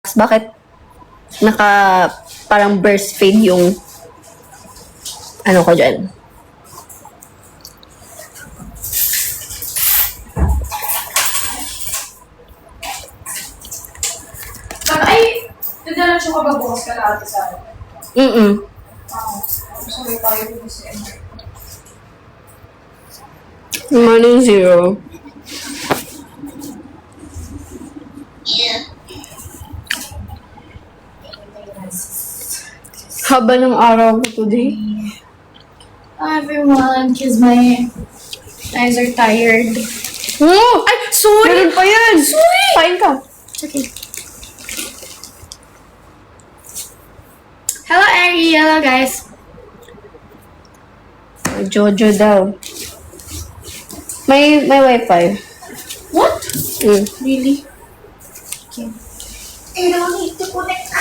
Bakit naka parang burst fade yung ano ko dyan? Ay, dadala siya bukas ka na ate sa akin. Sorry tayo dito sa Morning zero. Haba ng araw ko today. Everyone, because my eyes are tired. Oh! Ay, sorry! Meron pa yan! Sorry! Kain ka. It's okay. Hello, Ari. Hello, guys. Jojo daw. May wifi. What? Mm. Really? Okay. I don't need to connect.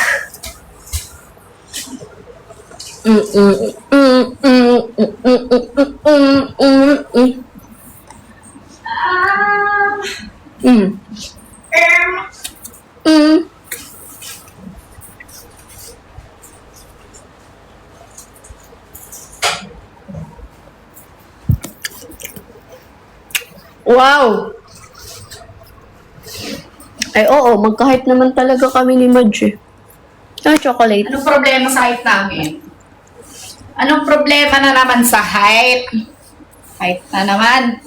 Wow! Ay, oo. Magka-hype naman talaga kami ni Madge. Ah, chocolate. Anong problema sa height namin? Anong problema na naman sa height? Height na naman.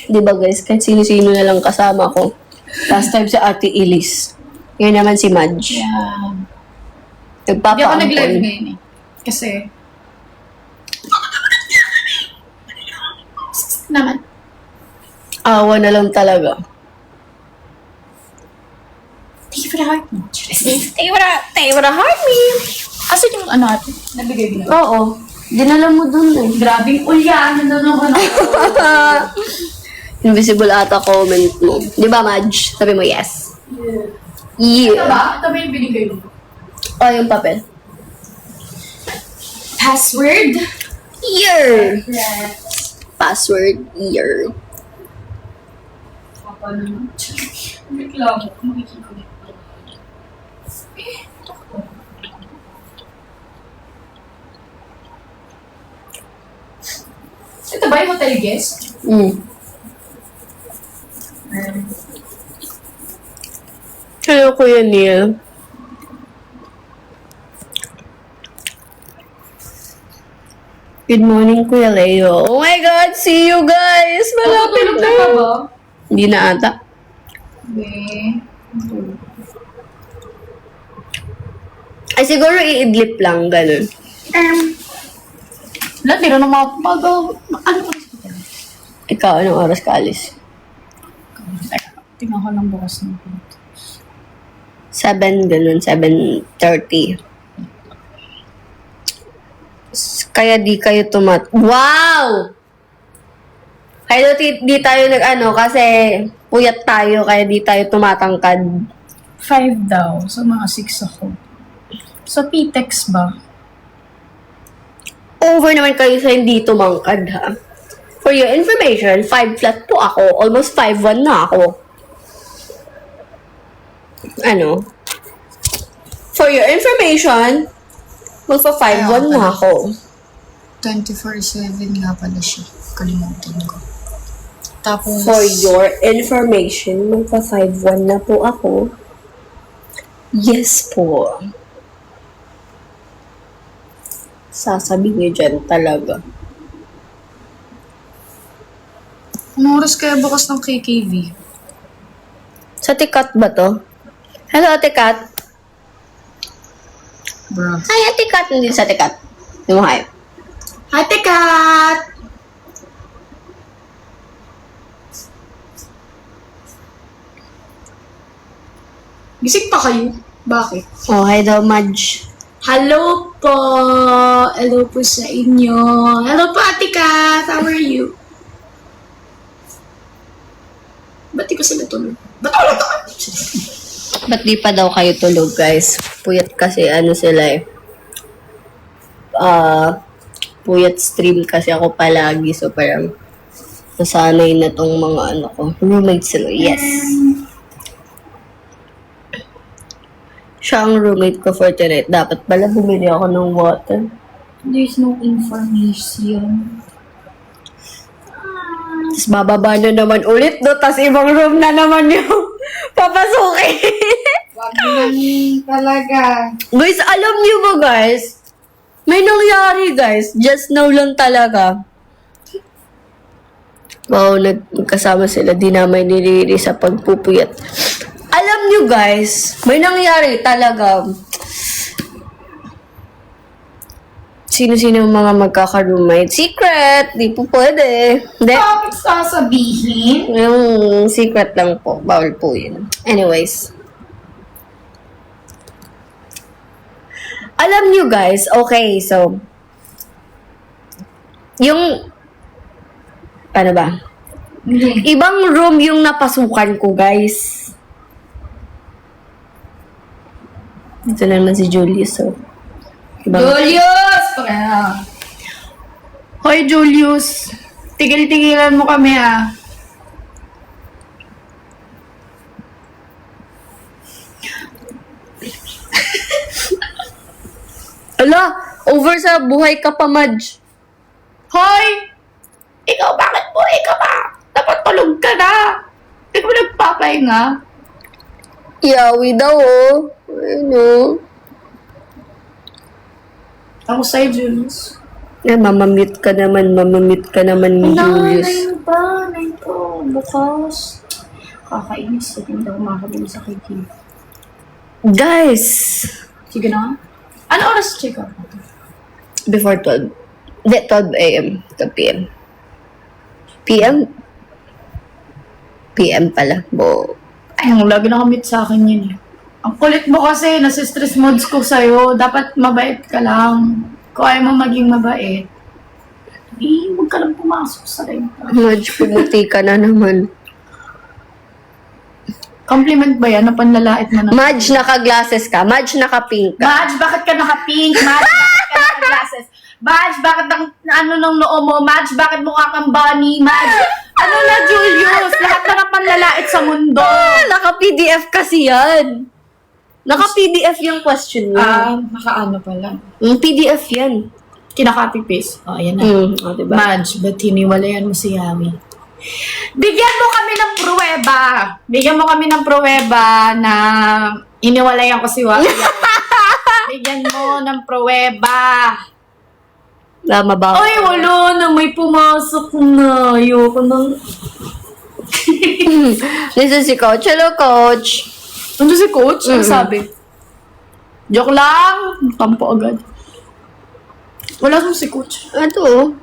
Di ba guys, kahit sino-sino na lang kasama ko. Last time si Ate Elise. Ngayon naman si Madge. Yeah. Hindi ako Nagpapaampon. nag-live ngayon eh. Kasi... naman. Awa na lang talaga. Thank you for the heart me. Thank you for the heart me. Asan yung ano ate? Nabigay mo na. Oo. Dinala mo dun eh. Grabing ulyan. Nandun naman ako. Invisible ata comment mo. Di ba, Madge? Sabi mo yes. Ito Yeah. ba? Ito ba yung binigay mo? Oh, yung papel. Password? Year. Yes. Password year. Apa naman? Reklamo. Makikita ko. Ito ba yung hotel guest? Hello, Kuya Neil. Good morning, Kuya Leo. Oh my God! See you guys! Malapit Natutulog na! na ka ba? Hindi na ata. Okay. Ay, siguro i-idlip lang, ganun. Lahat, di rin naman ano pa? Ikaw, anong oras ka alis? Tingnan ko lang bukas ng 7, ganun, 7:30. Kaya di kayo Wow! Kaya di tayo nag-ano, kasi puyat tayo, kaya di tayo tumatangkad. 5 daw. So, mga 6 ako. So, PTEX ba? Over naman kayo sa hindi tumangkad, ha? For your information, 5 flat po ako. Almost 5'1 na ako. Ano? For your information, magpa 5'1 na ako. 24/7 nga pala siya. Kalimutan ko. Tapos... For your information, magpa 5'1 na po ako. Yes po. Sasabihin niyo dyan talaga. Anong oras kaya bukas ng KKV? Sa Tikat ba to? Hello, Ate Kat. Bro. Hi, Ate Kat. Hindi sa Tikat. Yung hi. Ate Kat! Gising pa kayo? Bakit? Oh, hi daw, Madge. Hello po! Hello po sa inyo. Hello po, Ate Kat! How are you? Ba't di ko sila tulog? Ba't wala to? Ba't di pa daw kayo tulog, guys? Puyat kasi ano sila eh. Puyat stream kasi ako palagi. So, parang nasanay na tong mga ano ko. Roommates sila. Yes. Siya ang roommate ko for tonight. Dapat pala bumili ako ng water. There's no information. Tapos bababa na naman ulit do. Tapos ibang room na naman yung papasukin. Wag naman talaga. Guys, alam niyo ba guys? May nangyari guys. Just now lang talaga. Wow, nagkasama sila. Dinamay ni Riri sa pagpupuyat. Alam niyo guys, may nangyari talaga. Sino-sino ang mga magkaka-roommate? Secret! Di po pwede. Hindi. Bakit sasabihin? Yung secret lang po. Bawal po yun. Anyways. Alam nyo guys, okay, so, yung, ano ba? Hindi. Ibang room yung napasukan ko, guys. Ito na naman si Julius, so. Julius! Hoy, Julius. Tigil-tigilan mo kami, ah. Ala, over sa buhay ka pa, Madge. Hoy! Ikaw, bakit po? Ikaw ba? Dapat tulog ka na. Ikaw nagpapahinga. Yawi daw, oh. Ano? Ako sa'yo, Julius. Eh, mamamute ka naman ni Julius. Ano ba? Nain po. Bukas. Kakainis. Hindi daw makakabili sa kaibigan. Guys, Sige na. Ano oras check up? before 12. Hindi, 12 a.m. 12 p.m. p.m.? p.m. pala. Bo. Ay, ang lagi nakamit sa akin yun eh. Ang kulit mo kasi, nasa stress modes ko sa'yo. Dapat mabait ka lang. Kung ayaw mo maging mabait, huwag ka lang pumasok sa renta. Madge, pumuti ka na naman. Compliment ba yan? Napanlalait mo na. Madge, naka-glasses ka. Madge, naka-pink ka. Madge, bakit ka naka-pink? Madge, bakit ka naka-glasses? Madge, bakit ano ng noo mo? Madge, bakit mukha kang bunny? Madge, ano na, Julius? Lahat na panlalait sa mundo. Ah, naka-PDF kasi yan. Naka-PDF yung question mo. Naka-ano pala. PDF yan. Kinaka-copy-paste. Ayan na. Diba? Madge, ba't hiniwalayan mo si Yami? Bigyan mo kami ng pruweba. Bigyan mo kami ng pruweba na hiniwalayan ko si Yami. Bigyan mo ng pruweba. Lama ba? Ay, wala na. May pumasok na. Ayoko nang... This is si Coach. Hello, Coach. Ano si Coach? Ano sabi? Joke lang. Tampo agad. Wala kang si Coach. Ito.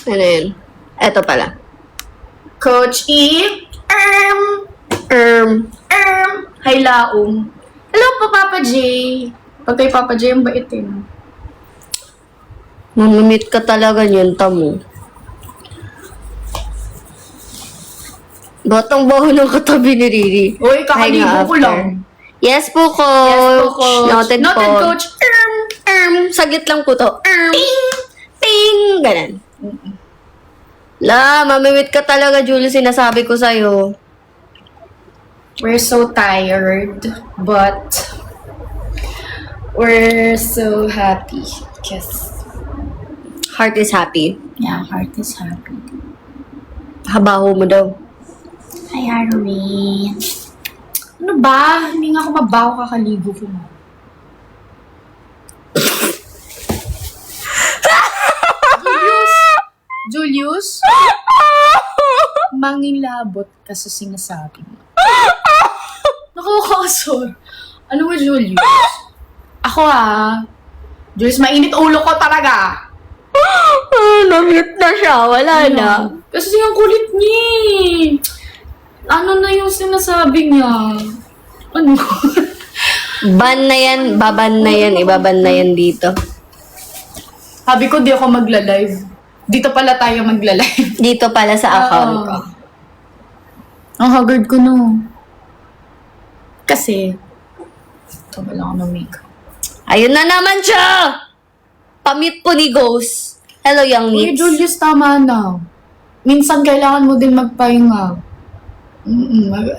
Ano yun? Ito pala. Coach E. Hi, Laong. Hello po, Papa J. Pag kay Papa J, ang bait eh. Mamimit ka talaga niyan, tamo. Batang baho ng katabi ni Riri. Uy, kakalibo Hi nga ko after. lang. Yes po, Coach. Yes po, Coach. Noted, Noted, po. Coach. Saglit lang po to. Ping! Ping! Ganon. La, mamimit ka talaga, Julie. Sinasabi ko sa'yo. We're so tired, but we're so happy. Yes. Heart is happy. Yeah, heart is happy. Habaho mo daw. Hi, Harry. Ano ba? Hindi nga ako mabaho kakaligo ko na. Julius? Mangilabot ka sa sinasabi mo. Nakakasor. Ano ba, Julius? Ako Julius, mainit ulo ko talaga. Na-mute na siya. Wala na. Kasi ang kulit niya eh. Ano na yung sinasabi niya? Ano? Ban na yan. Baban na yan. Ibaban na yan dito. Sabi ko, di ako magla-live. Dito pala tayo magla-live. Dito pala sa account ko. Ang haggard ko no. Kasi, ito ba lang ako ng makeup. Ayun na naman siya! Pamit po ni Ghost. Hello, young Uy, Nits. Julius, tama na. Minsan kailangan mo din magpahinga.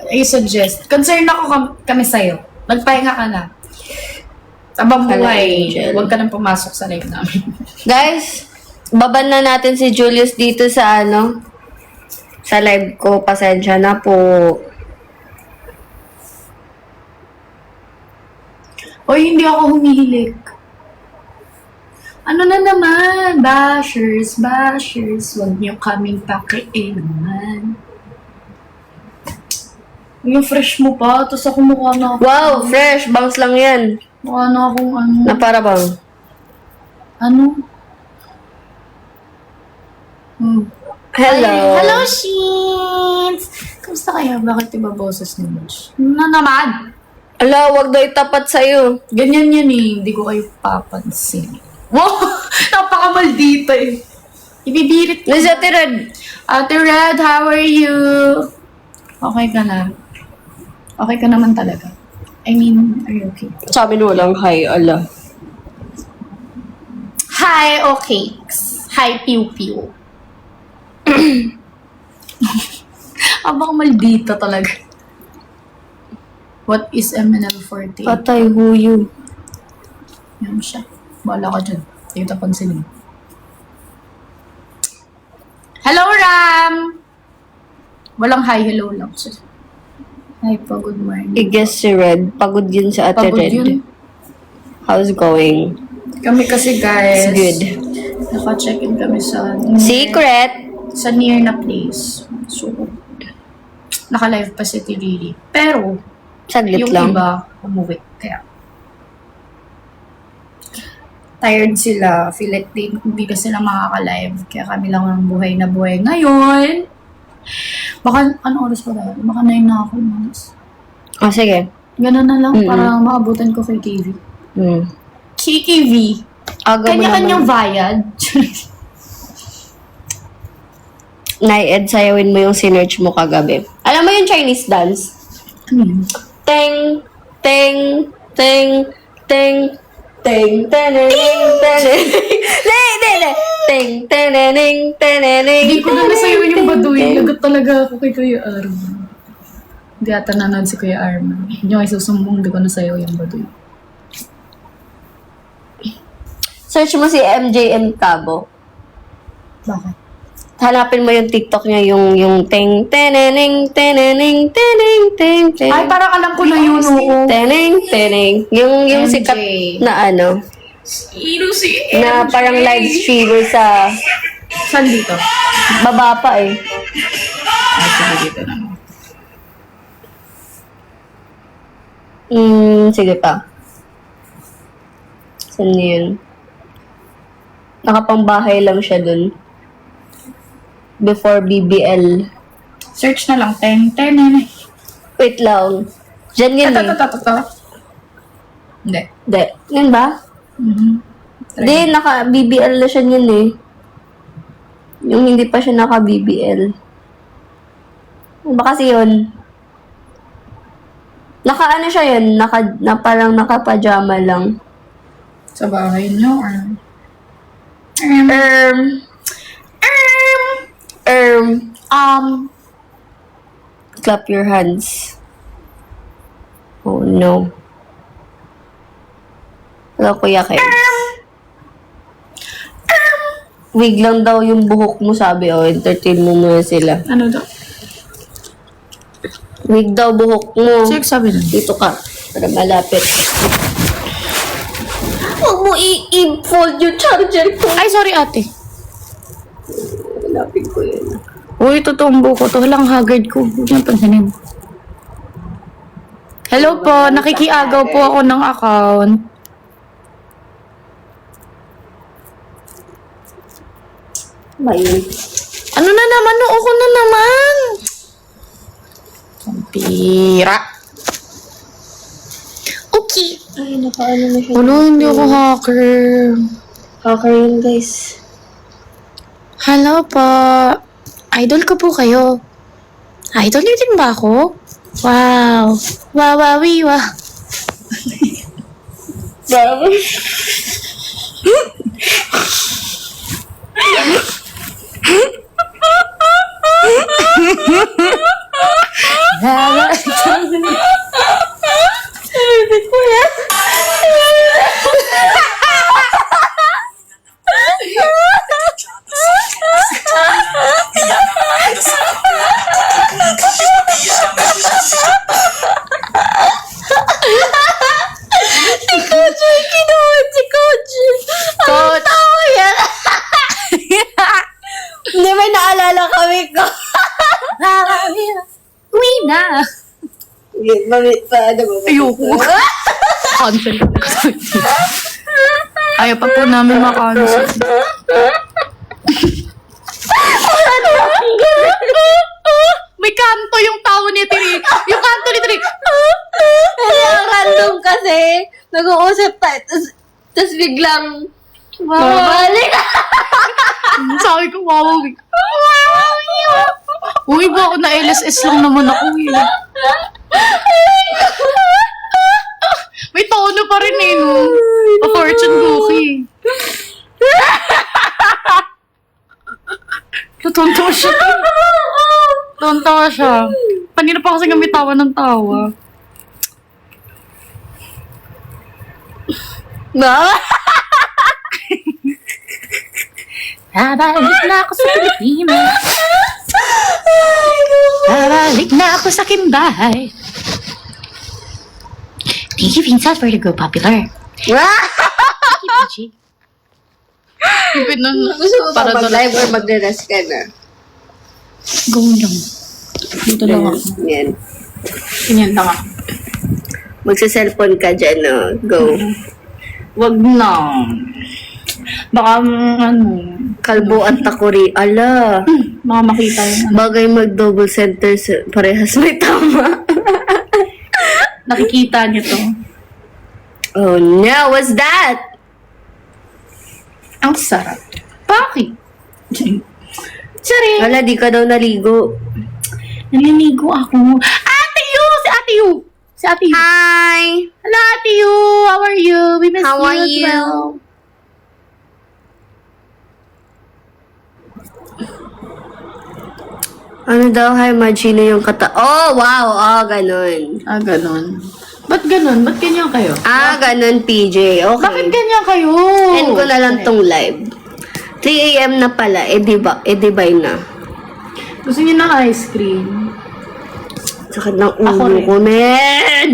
I suggest. Concerned ako kami sa'yo. Magpahinga ka na. Abang buhay, Angel. huwag ka nang pumasok sa live namin. Guys, baban na natin si Julius dito sa sa live ko. Pasensya na po. Oy, hindi ako humihilik. Ano na naman? Bashers, huwag niyo kaming pakialaman. Yung fresh mo pa, tapos ako mukha na ako. Wow, fresh. Bangs lang yan. Mukha na akong Na para bang? Ano? Hello. Ay, hello, Sheens! Kamusta kayo? Bakit iba boses ni Mitch? Na naman! Ala, wag daw itapat sa'yo. Ganyan yan eh. Hindi ko kayo papansin. Wow! Napakamaldita eh. Ibibirit ko. Miss Ate Red. Ate Red, how are you? Okay ka na? Okay ka naman talaga? I mean, are you okay? Sabi mo lang, hi, ala. Hi, okay. Hi, piu-piu. Abang maldita talaga. What is MNL40? Patay, huyo. Yan siya. Bahala ka dyan. Hindi kita pansinin. Hello, Ram! Walang hi, hello lang. Hi po, good morning. I-guess si Red. Pagod yun sa Ate Pagod Red. yun. How's going? Kami kasi, guys. It's good. Naka-check-in kami sa Secret! sa near na place. So, naka-live pa si Tiriri. Pero, Saglit yung lang. iba, umuwi. Kaya, tired sila. Feel like hindi na sila makaka-live. Kaya kami lang ang buhay na buhay. Ngayon, baka, ano oras pa tayo? Baka 9 na ako. Oh, sige. Ganun na lang para maabutan ko kay TV. KKV. Aga mo Kanya-kanyang naman. bayad. Nai-ed, sayawin mo yung sinerch mo kagabi. Alam mo yung Chinese dance? Ano yun? Teng, teng, teng, teng, teng, teneneng, teneneng. Hindi. Teng, teneneng, teneneng. Hindi ko na nasayo yung baduy. Lagot talaga ako kay Kuya Arman. Hindi ata nanood si Kuya Arman. Hindi ako isusumbong, hindi ko nasayo yung baduy. Search mo si MJM Cabo. Bakit? Hanapin mo yung TikTok niya, yung teng, teneneng, teneneng, teneng, teng, teng. Ay, parang alam ko na yun, oo. Teneng, teneng. Yung MJ. sikat na Sino si na parang live streamer sa Saan dito? baba pa eh. Ah, sige dito na. Sige pa. Saan yun? Nakapangbahay lang siya dun. Before BBL. Search na lang. Ten. Wait lang. Diyan yun eh. Ito. Hindi. Hindi. Yun ba? Hindi, naka-BBL na siya yun eh. Yung hindi pa siya naka-BBL. Ano ba kasi yun? Naka-ano siya yun? Parang naka-pajama lang. Sa bahay niyo or... Clap your hands. Oh no. Hello, Kuya Ken. Wig lang daw yung buhok mo, sabi. Oh, entertain mo muna sila. Ano daw? Wig daw buhok mo. Sige, sabi na. Dito ka. Para malapit. Huwag mo i-fold yung charger ko. Ay, sorry ate. Malapit ko yun. Uy, totoong buko to. Walang haggard ko. Huwag niyang pansinin. Hello po. Nakikiagaw po ako ng account. Mayroon. Ano na naman? Noo ko na naman. Pira. Okay. Ay, nakaano na siya. Ano, hindi ako hacker. Hacker yun, guys. Hello po. Idol ko po kayo. Idol niyo din ba ako? Wow. Wawawiwa. Bravo. Hindi ko yan. Si Koji, kinuha si Koji. Ang tawa yan. Hindi, may naalala kami ko. Uwi na. Paano ba? Ayoko. Cancel. Ayaw pa po namin makancel. May kanto yung tao ni Tiri. Yung kanto ni Tiri. Kasi ang random kasi, nag-uusap tayo, tapos biglang, mabalik. Sabi ko, wow. Uy, ba ako na LSS lang naman ako eh. May tono pa rin eh, no? Pa-fortune cookie. Natuntawa siya. Natuntawa siya. Kanina pa kasi kami tawa ng tawa. Ba? Babalik na ako sa Pilipinas. Babalik na ako sa aking bahay. Thank you, Vincent, for the Go Popular. Thank you, PJ. Gusto mo pa mag-live or magre-rest ka na? Go lang. Dito lang ako. Yan. Ganyan lang ako. Magsa-cellphone ka dyan, no? Go. Wag na. Baka, Kalbo at takuri. Ala. baka makita yun. Bagay mag-double center parehas may tama. Nakikita niyo to. Oh no, what's that? Ang sarap. Bakit? Sorry. Wala, di ka daw naligo. Naliligo ako. Ate Yu! Si Ate Yu! Si Ate Yu. Hi! Hello, Ate Yu! How are you? We miss How you are as you? well. Ano daw, hi, Magino yung kata... Oh, wow! Oh, ganun. Ah, ganun. Ba't ganun? Ba't ganyan kayo? Ah, ganun, PJ. Okay. Bakit ganyan kayo? End ko na lang tong live. 3 a.m. na pala. Eh, di ba? Eh, di bye na. Gusto niyo ng ice cream? Sakit ng Ako ulo rin. ko, men!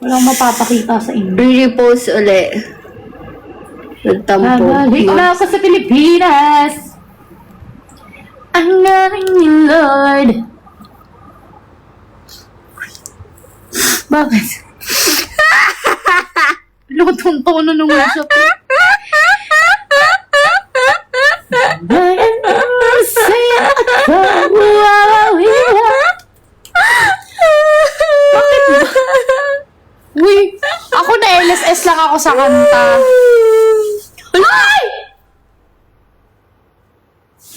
Walang mapapakita sa inyo. Re-repost uli. Nagtampo. Babalik na ako sa Pilipinas. Ang namin ni Lord. Bakit? Lutong tono nung worship. Bakit ba? Uy, ako na LSS lang ako sa kanta. Ay!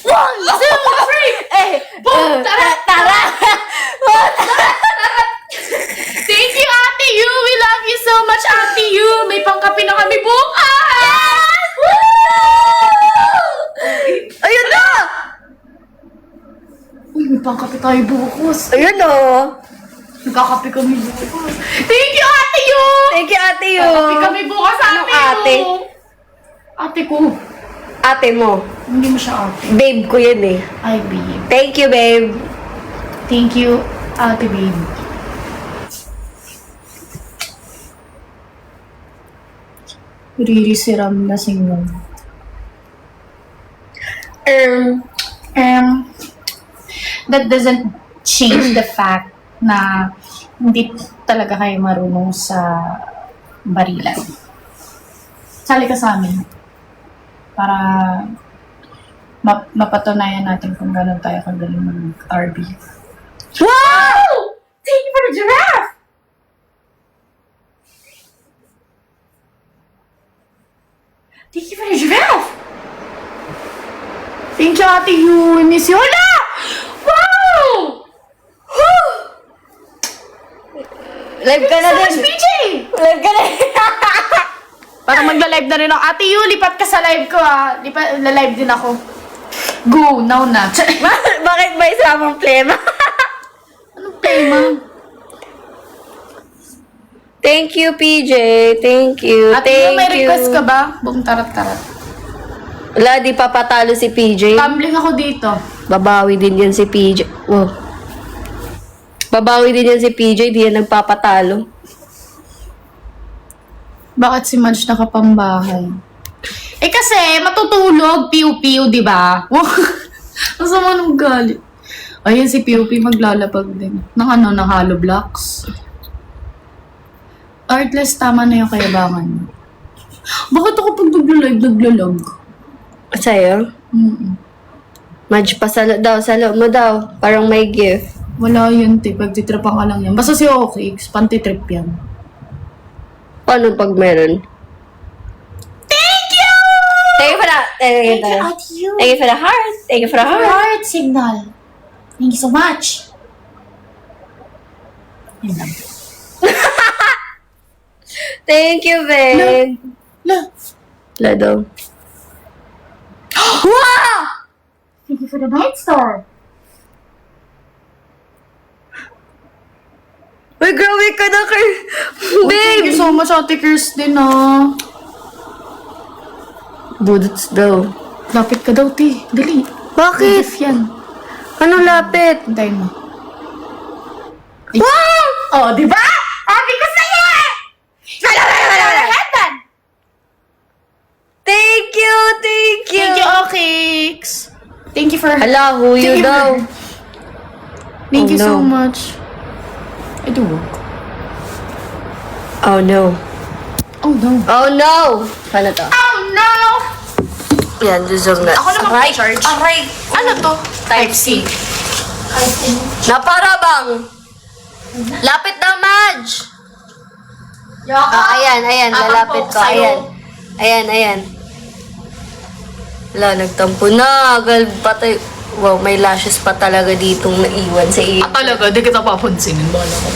1, 2, 3! Boom! Tara! Tara! Thank you, Ate Yu! We love you so much, Ate Yu! May pangkapi na kami bukas! Ayun na! Uy, may pangkapi tayo bukas. Ayun o. Nagkakapi kami bukas. Thank you, Ate Yu! Thank you, Ate Yu. Nagkakapi kami bukas, Ate Anong Yu! ate? Ate ko. Ate mo. Hindi mo siya ate. Babe ko yun eh. Ay, babe. Thank you, babe. Thank you, Ate Babe. Really siram na singong. That doesn't change the fact na hindi talaga kayo marunong sa barilan. Sali ka sa amin para mapatunayan natin kung gano'n tayo kagaling mag-RB. Wow! Thank you for the giraffe! Thank you for the giraffe! Thank you, Ate Yu. Miss you. Hala! Wow! Woo! Live ka na So much, din. PJ! Live ka na din. Parang magla-live na rin ako. Ate Yu, lipat ka sa live ko ah. La-live din ako. Go, now na. Bakit ba isamang plema? Ano tema. Thank you, PJ. Thank you. At Thank may you. request ka ba? Bung tarat-tarat. Wala, di papatalo si PJ. Tumbling ako dito. Babawi din yan si PJ. Wow. Babawi din yan si PJ. Di yan nagpapatalo. Bakit si Madge nakapambahay? Eh kasi, matutulog, piu-piu, di ba? Ang sama nung galit. Ayun, si Piu-Piu maglalapag din. Ng hollow blocks. Artless, tama na yung kayabangan mo. Bakit ako pag naglalag? Sa'yo? Madge, pasalo daw. Salo mo daw. Parang may gift. Wala yun, te. Pagtitripan ka lang yan. Basta si Okix, pantitrip yan. Paano pag meron? Thank you! Thank you for that. Thank you, at you. Thank you for the heart. Thank you for the heart. Heart signal. Thank you so much. Yun lang. Thank you, babe. La daw. Wow! Thank you for the night star. Uy, grabe ka na kay... Thank Babe! you so much, Ate Kirsten, ah. Budots daw. Lapit ka daw, te. Dali. Bakit? Gift yan. Ano lapit? Hintayin mo. Wow! Oh, di ba? Sabi ko sa'yo eh! Headband! Thank you! Thank you! Thank you, Okix. Thank you for... Hala, huyo Thank you daw. Thank Oh, you so no. much. I do work. Oh, no. Oh, no. Oh, no! Paano to? Oh, no! Yan, zoom na. Ako naman Aray! charge. Aray! Ano to? Type-C. Naparabang! Lapit na, Madge! Ah, ayan, lalapit ko. Ayan. Wala, nagtampo na. Agad patay. Wow, may lashes pa talaga ditong naiwan sa iyo. Talaga, di kita papansinin. Bala ka.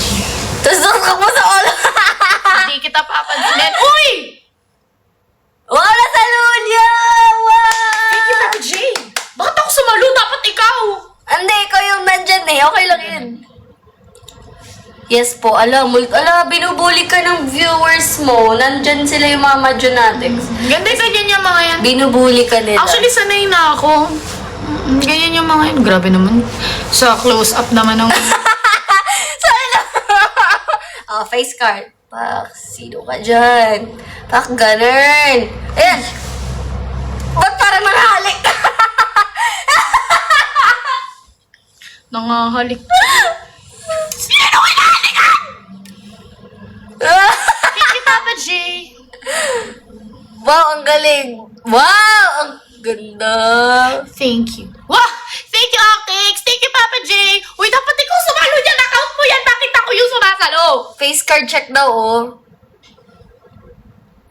Tusok ka mo sa ulo. Di kita papansinin. Uy! Wala sa lunya! Wow! Thank you, Papa J. Bakit ako sumalo? Dapat ikaw. Hindi, ikaw yung nandyan eh. Okay lang yun. Yes po, binubuli ka ng viewers mo. Nandyan sila yung mga Madjonatics. Ganda ganyan yung mga yan. Binubuli ka nila. Actually, sanay na ako. Ganyan yung mga yan. Grabe naman. Sa close-up naman ng... Sorry lang. Oh, face card. Pak, sino ka dyan? Pak, ganun. Ayan. Ba't parang manghalik? Nangahalik. Sino kinahalikan? Thank you, Papa J. Wow, ang galing. Wow, ang ganda. Thank you. Wow! Thank you, Okix! Thank you, Papa J! Uy, dapat ikaw sumalo dyan! Account mo yan! Bakit ako yung sumasalo? Face card check daw, oh.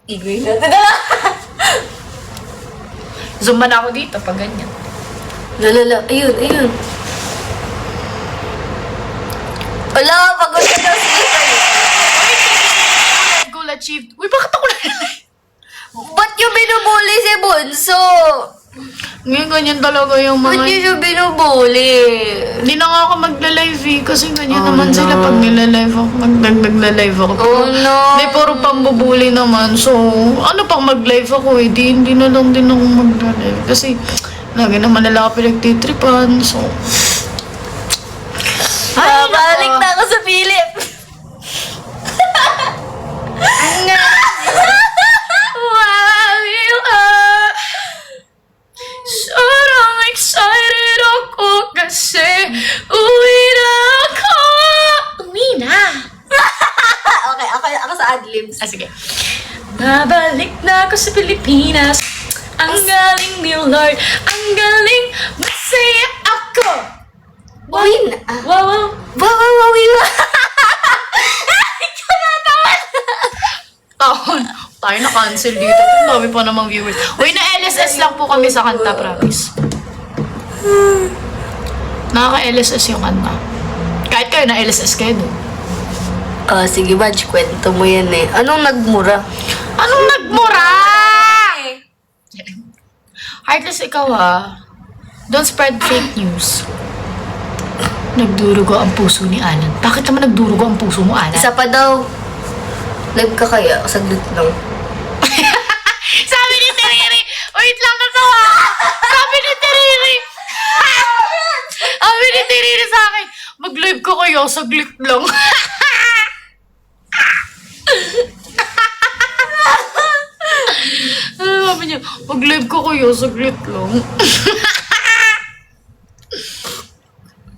Igay natin na lang. Zoom man ako dito pag ganyan. Lalala, ayun. Wala, pagod ka daw siya. Goal achieved. Uy, bakit ako nalalay? Ba't yung binubuli si Bunso? Ngayon, ganyan talaga yung Ba't mga... yun yung binubuli? Hindi na nga ako magla-live eh. Kasi ganyan Oh, naman no. sila pag nila-live ako. Nagla-live ako. Oh, no. Hindi, puro pambubuli naman. So, ano pang mag-live ako eh. Hindi na lang din ako magla-live. Kasi, lagi naman nila ako pinagtitripan. So, Balik na ako sa Philip. While you are, sobrang excited ako kasi uwi na ako. Uwi na. Okay, ako sa adlibs. Sige. Babalik na ako sa Pilipinas. Ang galing ni Lord. Ang galing. Masaya ako. Uwi na. Wow, wow. Uwi na. Tayo na-cancel dito. Ang dami pa namang viewers. Uy, na-LSS lang po kami sa kanta, promise. Nakaka-LSS yung kanta. Kahit kayo na-LSS kayo doon. Sige, Badge, kwento mo yan eh. Anong nagmura? Anong nagmura? Heartless ikaw ah. Don't spread fake news. Nagdurugo ang puso ni Alan. Bakit naman nagdurugo ang puso mo, Alan? Isa pa daw. Live ka kaya? Saglit lang. Sabi ni Teriri, wait lang natawa. Sabi ni Teriri. Sabi ni Teriri sa akin, mag-live ka kayo, saglit lang. Sabi niya, mag-live ka kayo, saglit lang.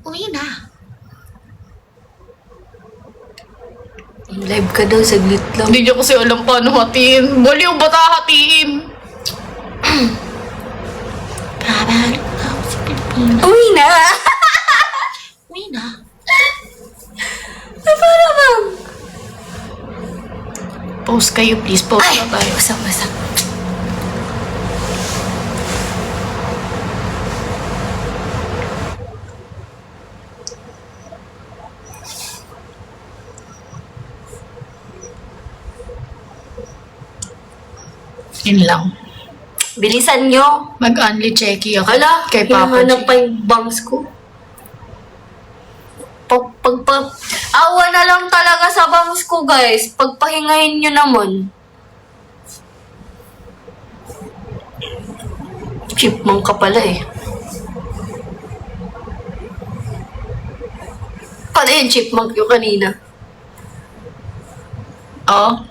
Uwi na. Live ka daw, saglit lang. Hindi niya kasi alam paano hatiin. Baliw ba hatiin? Babalik na ako sa Pilipinas. Uwi na! Uwi na. Para bang? Post kayo, please. Post Ay, na tayo. wasak. Yun lang. Bilisan nyo. Mag-unli checky ako Hala, kay Papa hinahanap G. pa yung bangs ko. Awa na lang talaga sa bangs ko, guys. Pagpahingahin nyo naman. Chipmunk ka pala eh. Paano yung chipmunk yung kanina? Oo.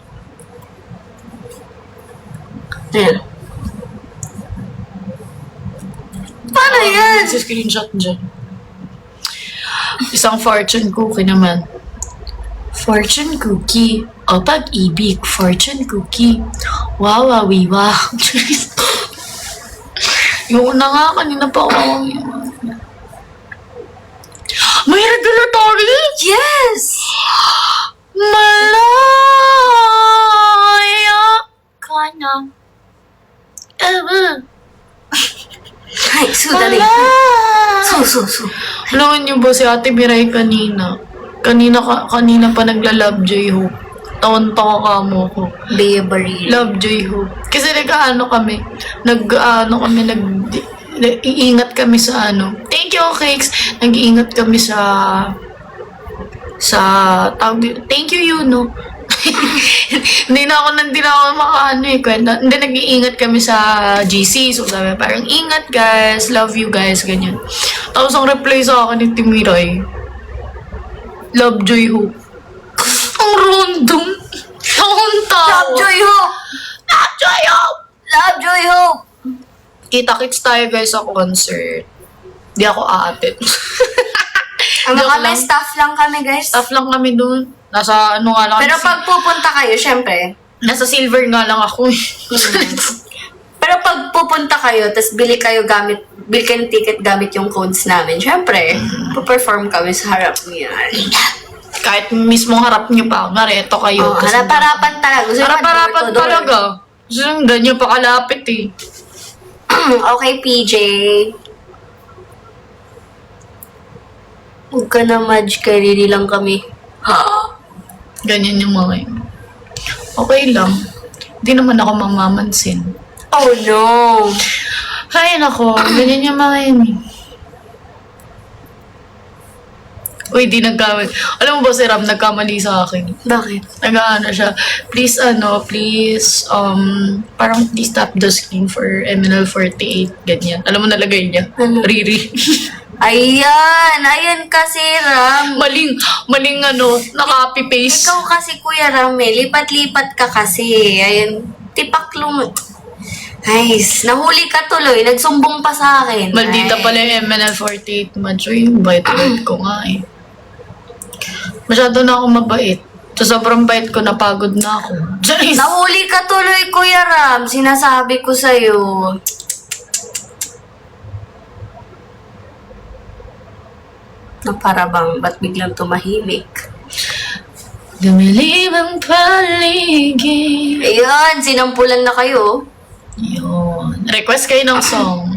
Ayan. Paano yan? Si screenshot dyan. Isang fortune cookie naman. Fortune cookie. O pag-ibig. Fortune cookie. Wow, wow. Yung una nga, kanina pa ako. May regulatory? Yes! Malaya ka na. Ay, dali. Su. Alam niyo ba si Ate Miray kanina? Kanina pa nagla-love Joy Hope. Tawan-tawa ka mo ko. Bea Baril. Love Joy Hope. Kasi nag-iingat kami sa ano. Thank you, Cakes. Nag-iingat kami sa thank you, Yuno. Hindi na ako makaano eh. Kwenta. Hindi, nag-iingat kami sa GC. So, sabi, parang, ingat guys. Love you guys. Ganyan. Tapos, ang reply sa akin ni Timiray, Love Joy Hope. Ang random. Love Joy Hope! Love Joy Hope! Love Joy Hope! Kita-kits tayo guys sa concert. Di ako aatit. Ano Joke kami, lang. staff lang kami, guys. Staff lang kami dun. Nasa ano nga lang. Pero pag pupunta kayo, syempre. Nasa silver nga lang ako eh. Pero pag pupunta kayo, tapos bili kayo ng ticket gamit yung codes namin, syempre, perform kami sa harap niya. Kahit mismong harap nyo pa. Nareto kayo. Oh, harap-harapan talaga. Gusto nyo Harap-harapan door to door. talaga. Sundan nyo pa kalapit eh. Okay, PJ. Huwag ka na, Madge. Karili lang kami. Ganyan yung mga yun. Okay lang. Hindi naman ako mamamansin. Oh, no. Ay, nako. Ganyan yung mga yun eh. Uy, di nagkamali. Alam mo ba si Ram nagkamali sa akin? Bakit? Nag-ano siya, please, parang please tap the screen for MNL48, ganyan. Alam mo nalagay niya? Ano? Riri. Ayan kasi, Ram. maling naka-copy-paste. Ikaw kasi, Kuya Ram, lipat-lipat ka kasi. Ayan, tipaklong. Nice. Nahuli ka tuloy. Nagsumbong pa sa akin. Maldita Ay. pala yung MNL48 match. Uy, bait ko nga eh. Masyado na ako mabait. Sa sobrang bait ko, napagod na ako. Jeez. Nahuli ka tuloy, Kuya Ram. Sinasabi ko sa'yo. Na para bang, ba't biglang tumahimik? Dumilim ang paligid. Ayun, sinampulan na kayo. Yun. Request kayo ng song.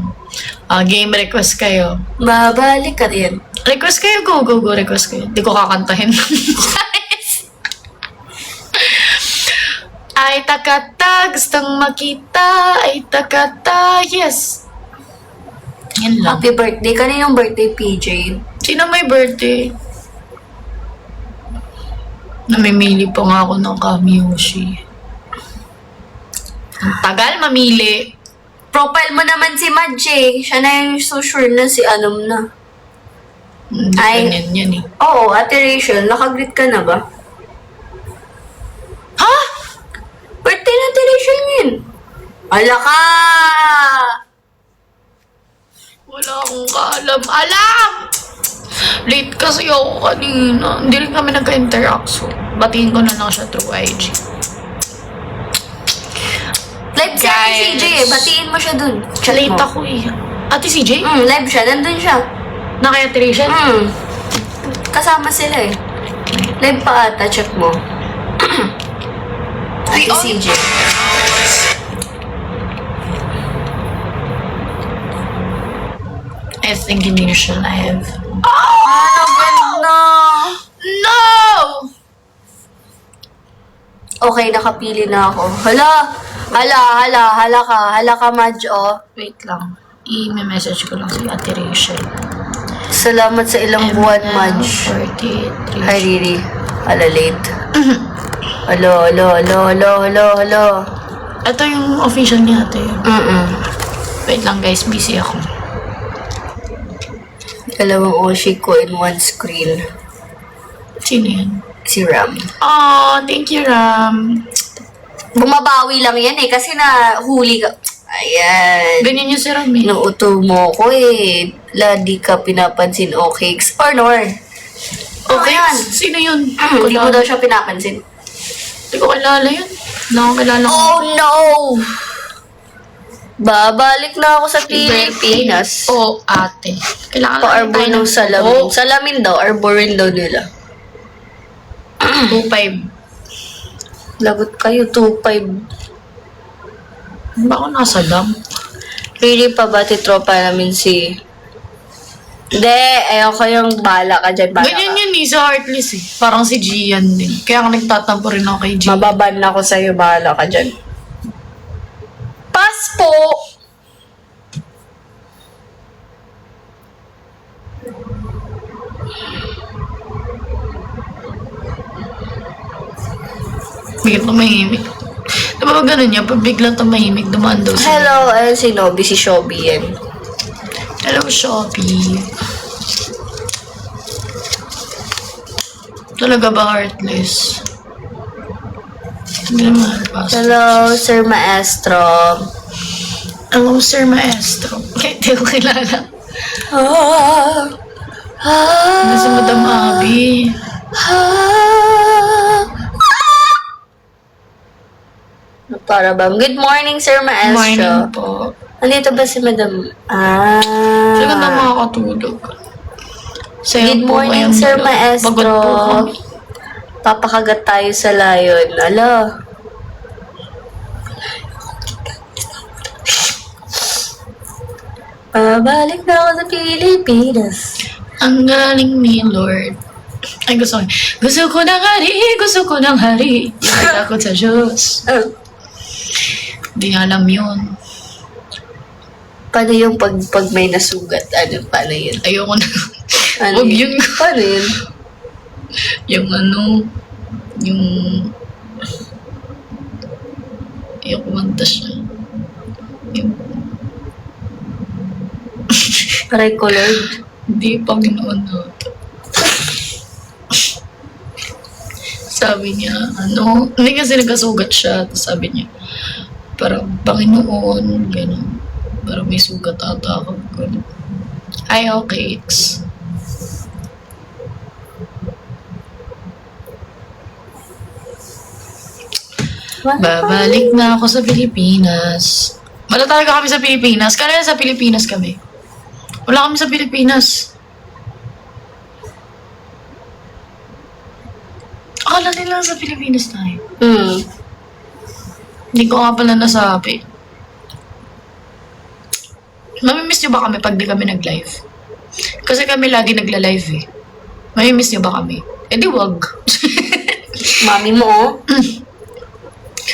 Game request kayo. Babalik ka rin. Request kayo, go. Request kayo. Di ko kakantahin. Ay takata, gustong makita. Ay takata, yes. Yan lang. Happy birthday. Kaninong birthday, PJ? Sino may birthday? Namimili pa nga ako ng Kamiyoshi. Ang tagal mamili. Profile mo naman si Madge. Siya na yung so sure na si Anom na. Hindi Ay. ganyan yan eh. Oo, Ate Rachel, nakagrit ka na ba? Ha? Birthday na Ate Rachel ngayon. Ala ka! Wala akong kaalam. Alam! Late kasi ako kanina. Hindi rin kami nagka-interact. So, batiin ko na lang siya through IG. Live si Ate Guys. CJ eh. Batiin mo siya dun. Chat Late mo. ako eh. Ate CJ? Live siya. Nandun siya. Na kaya Trisha? Kasama sila eh. Live pa ata. Check mo. Ate CJ. I think hindi siya live. Ano ganda? No! Okay, nakapili na ako. Hala ka, Madge, oh. Wait lang. I-message ko lang si Ate Rachel. Salamat sa ilang buwan, Madge. 43. Hi, Riri. Hala, late. Hello. Ito yung official ni Ate. Wait lang guys, busy ako. Dalawang Oshi ko in one screen. Sino yan? Si Ram. Oh, thank you, Ram. Bumabawi lang yan eh, kasi nahuli ka. Ayan. Ganyan yung si Ram eh. Inuuto mo ko eh. Di ka pinapansin, okay? Or nor. Okay, yan. sino yun? Hindi mo daw siya pinapansin. Hindi ko kilala yun. Hindi ko kilala. Oh no! Babalik na ako sa Pilipinas. Oh, ate. Kailangan Pa-arbor ng salamin. Salamin daw, arborin daw nila. 2.5. Lagot kayo, 2.5. Ba ako nasa dam? Really pa ba tropa namin si... Hindi, ayoko yung bala ka dyan. Bala Ganyan ka. yun eh, sa Heartless eh. Parang si Gian din. Kaya ako nagtatampo rin ako kay Gian. Mababan na ako sa'yo, bala ka dyan. Pass po! Bigla tumahimik. Diba ba ganun niya? Pag biglang tumahimik, dumaan daw siya. Hello, si Nobi, si Shobi yan. Hello, Shopee. Talaga ba Heartless? Hindi naman pass. Hello, Sir Maestro. Hello, Sir Maestro. Kahit di ko kilala. Ano si Madam Abby? Para bang, good morning, Sir Maestro. Morning po. Nandito ba si Madam? Sila na makakatulog. Sayo Good po morning, kayong Sir dalawa. Maestro. Pagod po kami. Papakagat tayo sa layon. Alo. Pabalik na ako sa Pilipinas. Ang galing ni Lord. Ay, gusto ko ng hari, gusto ko ng hari. Hindi takot sa Diyos. Hindi nga alam yun. Paano yung pag may nasugat? Paano yun? Ayoko na. Ano Huwag yun. Paano yun? Yung kumanta siya. Yung, Paray ko, Lord. hindi pa ginawa natin. Sabi niya, hindi kasi nagkasugat siya. Tapos sabi niya, parang Panginoon, gano'n. Parang may sugat ata ako. Gano'n. Ay, okay. Babalik na ako sa Pilipinas. Wala talaga kami sa Pilipinas. Kaya sa Pilipinas kami. Wala kami sa Pilipinas. Akala nila sa Pilipinas tayo. Hindi ko nga pala nasabi. Mamimiss niyo ba kami pag di kami nag-live? Kasi kami lagi nagla-live eh. Mamimiss niyo ba kami? Eh di wag. Mami mo, oh.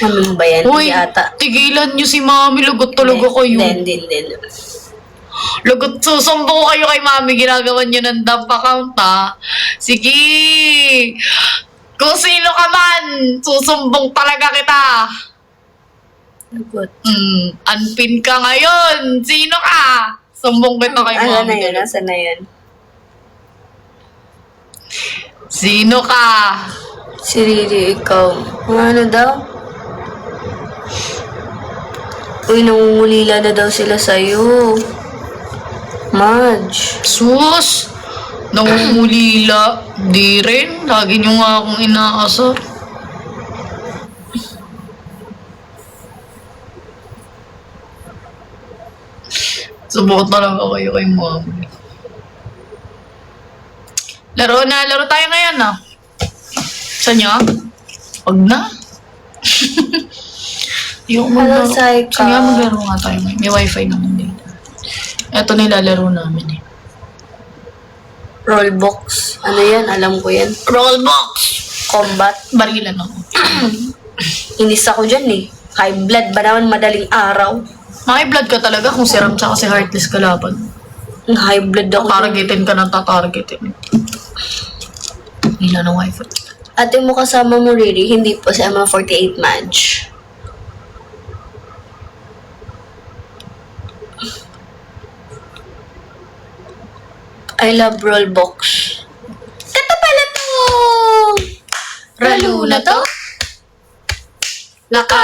Mami mo ba yan? Uy, Hindi ata. tigilan niyo si Mami. Lagot talaga kayo. Hindi. Lagot, susumbong kayo kay mami. Ginagawa niyo ng dump account, ha? Sige. Kung sino ka man, susumbong talaga kita. Lagot. Unpin ka ngayon. Sino ka? Sumbong kita kay Ano na mami. yan? Nasaan na yan? Sino ka? Si Riri, ikaw. Ano daw? Uy, nangungulila na daw sila sa'yo. Madge. Sus! Nangungulila. Di rin. Lagi niyo nga akong inaasar. Subok talaga kayo kay mami. Laro na. Laro tayo ngayon, ah. Saan niya? Wag na. Yung Hello, Saika. Sige, maglaro nga tayo ngayon. May wifi naman dito. Ito nilalaro namin eh. Rollbox. Ano yan? Alam ko yan. Rollbox! Combat. Barilan ako. Inis ako dyan eh. High blood ba naman madaling araw? High blood ka talaga kung si Ram tsaka si Heartless kalaban. High blood ako. Targetin ka ng tatargetin. Hila ng wifi. Ate mo kasama mo, Riri, hindi po sa M48 match. I love Rollbox. Ito pala to! Ralo na to? Naka...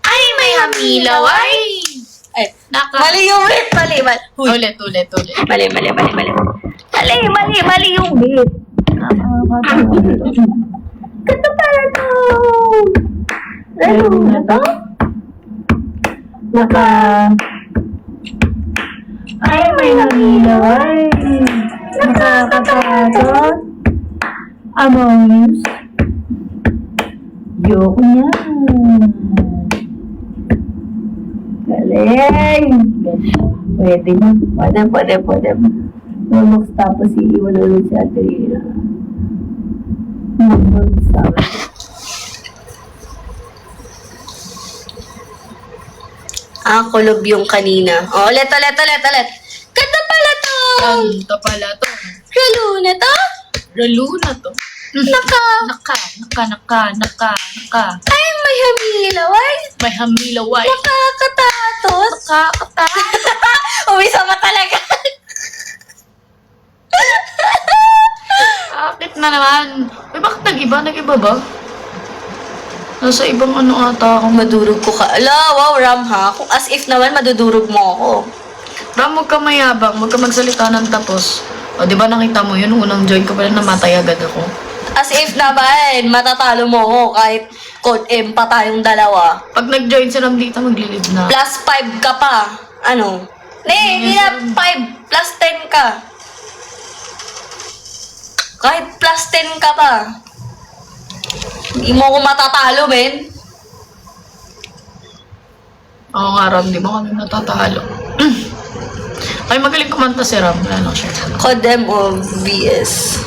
Ay, may hamilaw, ay! Ay, Naka... mali yung bit, mali. Ulit. Mali yung bit. Ito pala to! Ralo na to? Naka... Ay, may hamilaw, ay! Nakakatakot. Among Us. Joke niya. Galing. Pwede na. Pwede. Rollbox tapos iiwan ulit si Ate Rina. Rollbox tapos. Kulob yung kanina. Ulit. Ganda pala to! Ganda pala to. Ralo na to? Ralo na to. Naka. Naka. Ay, may hamilaw, ay! May hamilaway. Nakakatatos. Umisa ka talaga. Bakit na naman? Uy, bakit nag-iba? Nag-iba ba? Nasa ibang ano ata ako. Madurog ko ka. Ala, wow, Ram ha. Kung as if naman, madudurog mo ako. Ram, huwag ka mayabang. Huwag ka magsalita ng tapos. O, di ba nakita mo yun? Unang join ko pala namatay agad ako. As if naman, matatalo mo ako kahit code M pa tayong dalawa. Pag nag-join si Ram dito, maglilid na. Plus 5 ka pa. Ano? Hindi na 5. Plus 10 ka. Kahit plus 10 ka pa. Hindi mo ako matatalo, men. Oo nga, Ram. Di ba kami natatalo? Ay, magaling kumanta si Ram. Ano siya? Code M o VS.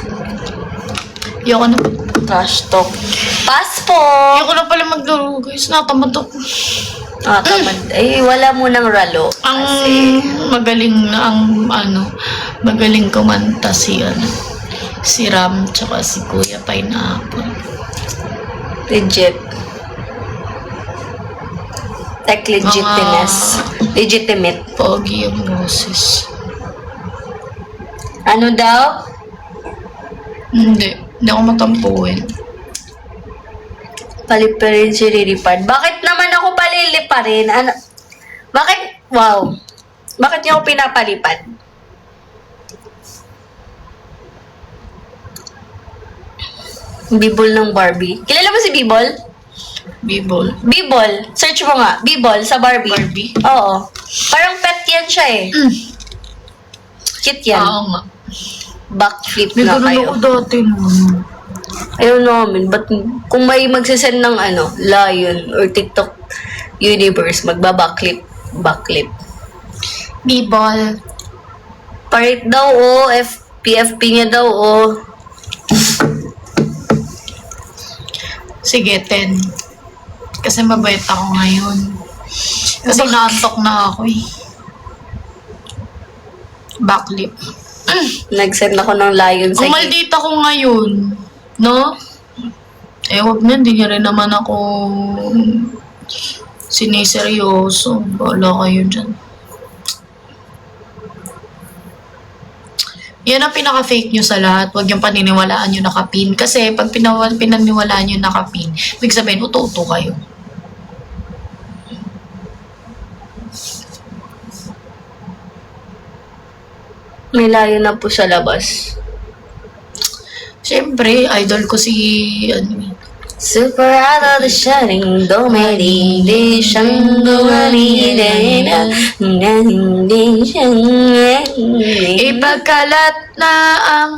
Ayoko na. Trash talk. Pass po! Ayoko na pala maglaro, guys. Natamad ako. Tamad. Ay, wala mo ng ralo. Ang Kasi, magaling kumanta si Ram tsaka si Kuya Pineapple. legit. Like legitimate. Pogi yung boses. Ano daw? Hindi ako matampuin. Paliparin si Riripad. Bakit naman ako paliliparin? Ano? Bakit? Wow. Bakit niyo ako pinapalipad? Bibol ng Barbie. Kilala mo si Bibol? Bibol. Bibol. Search mo nga. Bibol sa Barbie. Barbie? Oo. Parang pet yan siya eh. Cute yan. Oo nga. Backflip May na ganun kayo. ako dati naman. Ayaw namin. But kung may magsisend ng Lion or TikTok universe, magbabackflip. Backflip. Bibol. Parit daw PFP niya daw Sige, 10. Kasi mabait ako ngayon. Kasi naantok na ako eh. Backlit. Nag-send ako ng layon sa Kung maldita ko ngayon, no? Eh, wag na, hindi niya rin naman ako siniseryoso. Wala kayo dyan. Yan ang pinaka-fake nyo sa lahat. Huwag yung paniniwalaan nyo nakapin. Kasi pag pinaniwalaan nyo nakapin, ibig sabihin, uto-uto kayo. May layon na po sa labas. Siyempre, idol ko si, Super out of the shining, hindi siyang gumanina, hindi siyang ipagkalat na ang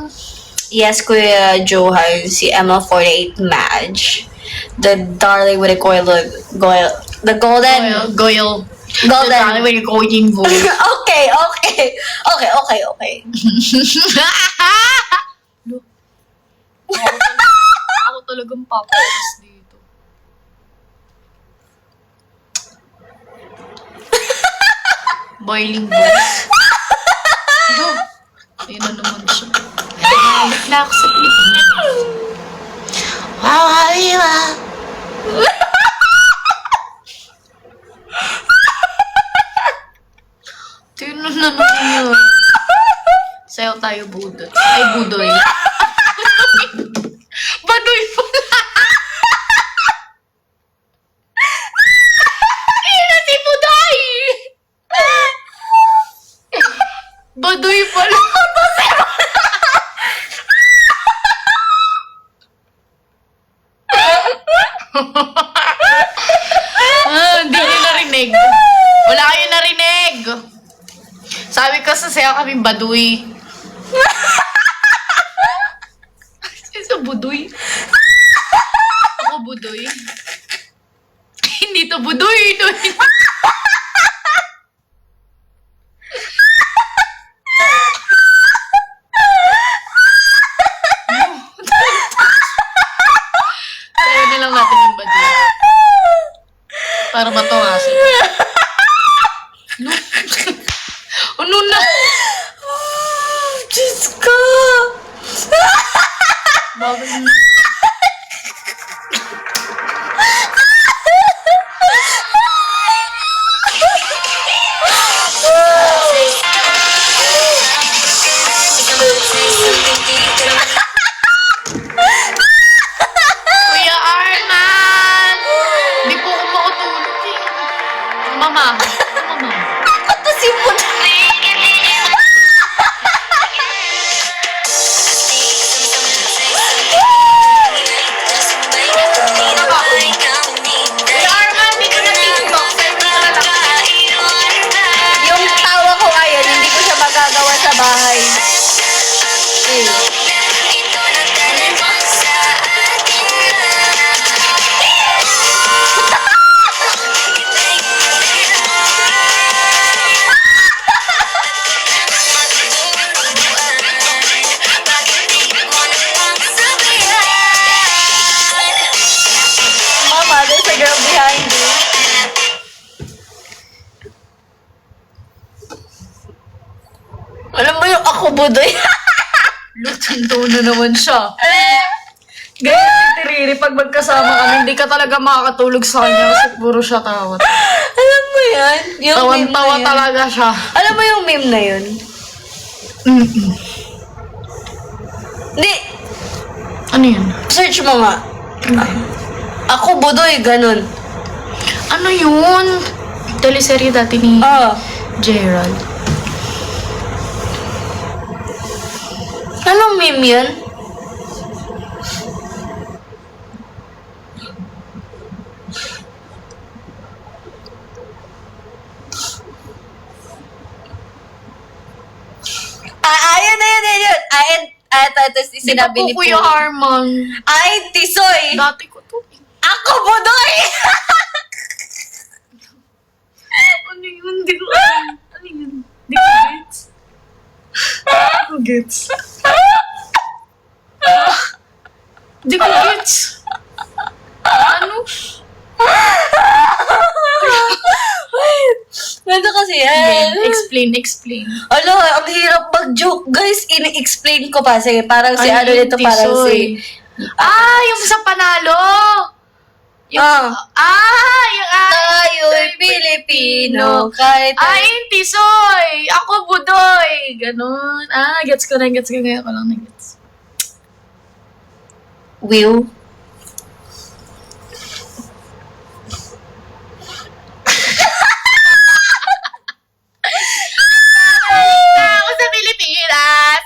Yes, Kuya Johan, si ML48 Madge. The darling with the the golden... Goyle. Golden. Golden. With a golden voice. Okay. Ako talagang papalas dito. Boiling voice. Ayun na naman siya. Halik na ako sa Pilipinas. Wow, habiba. Tingnan na naman yun. Sayaw tayo, Budoy. Ay, Budoy. Baduy pala. Ayun na si Budoy. Baduy pala. Hindi nyo narinig. Wala kayo narinig. Sabi ko sa sayo kami baduy. Sino budoy? Ako budoy. Hindi to budoy. Sayo na lang natin yung baduy. Para matawasin. No? Ano na? Diyos ko! Bakit? Kuya Arman! Hindi po ako makatulog eh. Mama. Mama. Ito si Budoy! Kuya Arman, dito na TikTok. Sa'yo na lang. Yung tawa ko ngayon, hindi ko siya magagawa sa bahay. Mama, there's a girl behind you. Alam mo yung ako, Budoy? Lutando na naman siya. Ganyan si Tiriri, pag magkasama kami, hindi ka talaga makakatulog sa kanya kasi puro siya tawat. Alam mo yan? Yung meme na Tawan-tawa yun. talaga siya. Alam mo yung meme na yun? Mm-mm. Hindi, Ano yun? search mo nga. Ako, Budoy, ganun. Ano yun? Teleserye dati ni Ah. Gerald. Anong meme yun? Ayun. Ito, sinabi ni Di ba po Kuya Puro. Arman? Ay, Tisoy! Dati ko to. Ako, Budoy! Ano yun? Di ko alam. Ano yun? Di ko gets. Di ko gets. Di ko gets. Ano? Wait, ganito kasi kasi yan. Explain. Ano, ang hirap mag-joke. Guys, ini-explain ko pa. Sige, parang si ano nito, parang Tisoy. si... Yung sa panalo! Yung, yung Tayo'y Pilipino, kahit... yung Tisoy! Ako, Budoy! Ganon. Gets ko na. Kaya ko lang na-gets. Will. Ako sa Pilipinas!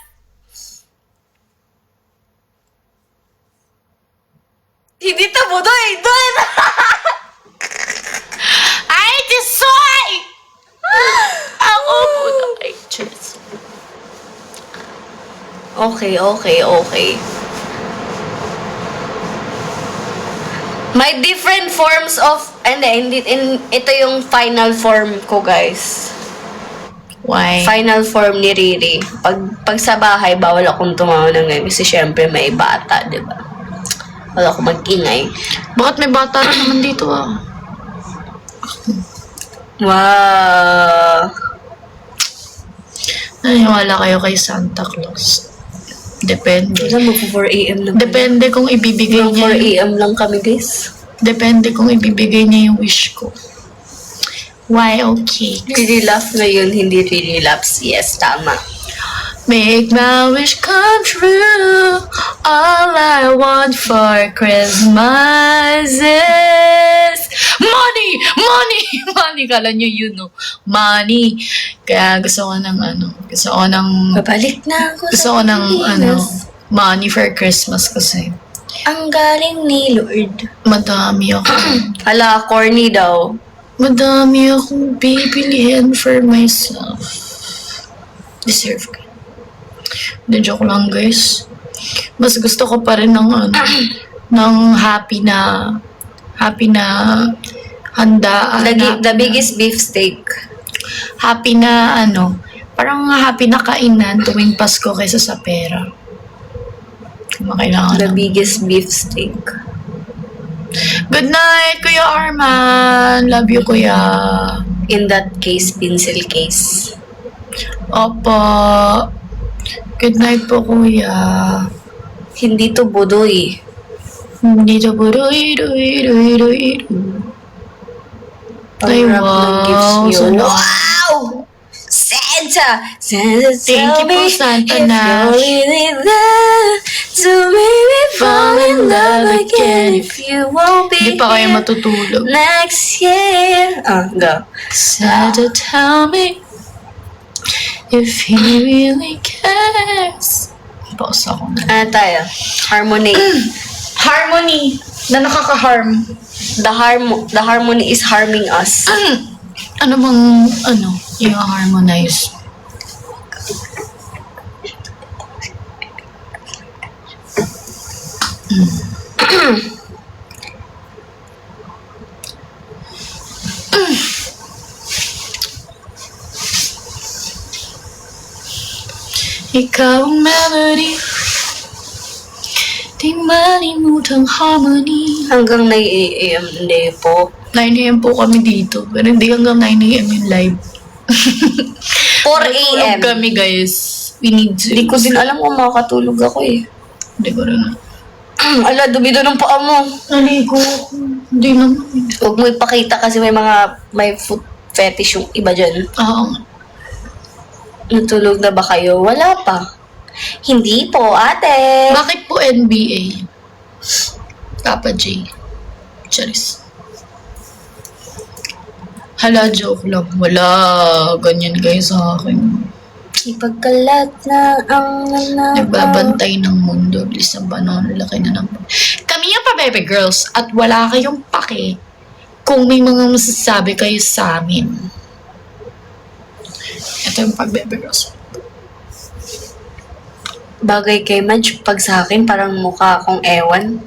Hindi to Budoy! Doon! Ay, Tisoy! Ako, Budoy. Cheers. Okay. May different forms of... ito yung final form ko, guys. Why? Final form ni Riri. Pag sa bahay, bawal akong tumawa ng ngayon kasi syempre may bata, di ba? Wala akong mag-ingay. Bakit may bata rin naman dito Wow! Naniwala kayo kay Santa Claus. Depende. Alam mo, 4 a.m. lang. Depende kung ibibigay Hanggang niya. 4 a.m. lang kami, guys. Depende kung ibibigay niya yung wish ko. Why okay? Really laugh ngayon, hindi really laughs. Yes, tama. Make my wish come true. All I want for Christmas is money! Kala nyo yun, no? Money. Kaya gusto ko ng Babalik na ako gusto ko sa ng Pilipinas. money for Christmas kasi Ang galing ni Lord. madami ako. Hala, corny daw. Madami akong bibilihin for myself. Deserve ko. Hindi, joke lang, guys. Mas gusto ko pa rin ng ng happy na handaan. The biggest beef steak. Happy na parang happy na kainan tuwing Pasko kaysa sa pera. Kung makailangan The ng- biggest beef steak. Good night, Kuya Arman. Love you, Kuya. In that case, pencil case. Opo. Good night po, Kuya. Hindi to Budoy. Dito po, ruy. Ay, Pang-wrap ng wow. gifts niyo. Sana- Wow! Santa! Santa, Thank you tell po, me Santa if Nash. you're really there to make me fall in love again. If you won't be Hindi pa kayo here matutulog. next year. Go. Santa, tell me if he really cares. Pause ako na. Ano tayo? Harmony. Harmony na nakaka-harm. The harmony is harming us. Ano bang, yung harmonize? Ikaw ang melody, di malimutang harmony. Hanggang 9 a.m. Hindi po. 9 a.m. po kami dito, pero hindi hanggang 9 a.m. yung live. 4 Natulog a.m. kami, guys. We need to. Hindi ko din alam kung makakatulog ako eh. Hindi ko rin. Ala, dumido ng paa mo. Naligo. Hindi naman. Huwag mo ipakita kasi may foot fetish yung iba dyan. Oo. Natulog na ba kayo? Wala pa. Hindi po, ate. Bakit po NBA? Papa J. Charis. Hala, joke lang. Wala. Ganyan guys sa akin. Ipagkalat na ang Nagbabantay ng mundo. Bilis ng banon. Laki na ng... Kami yung pa-bebe girls at wala kayong pake kung may mga masasabi kayo sa amin. Ito yung pag-bebe girls. Bagay kay Madge, pag sa akin, parang mukha akong ewan.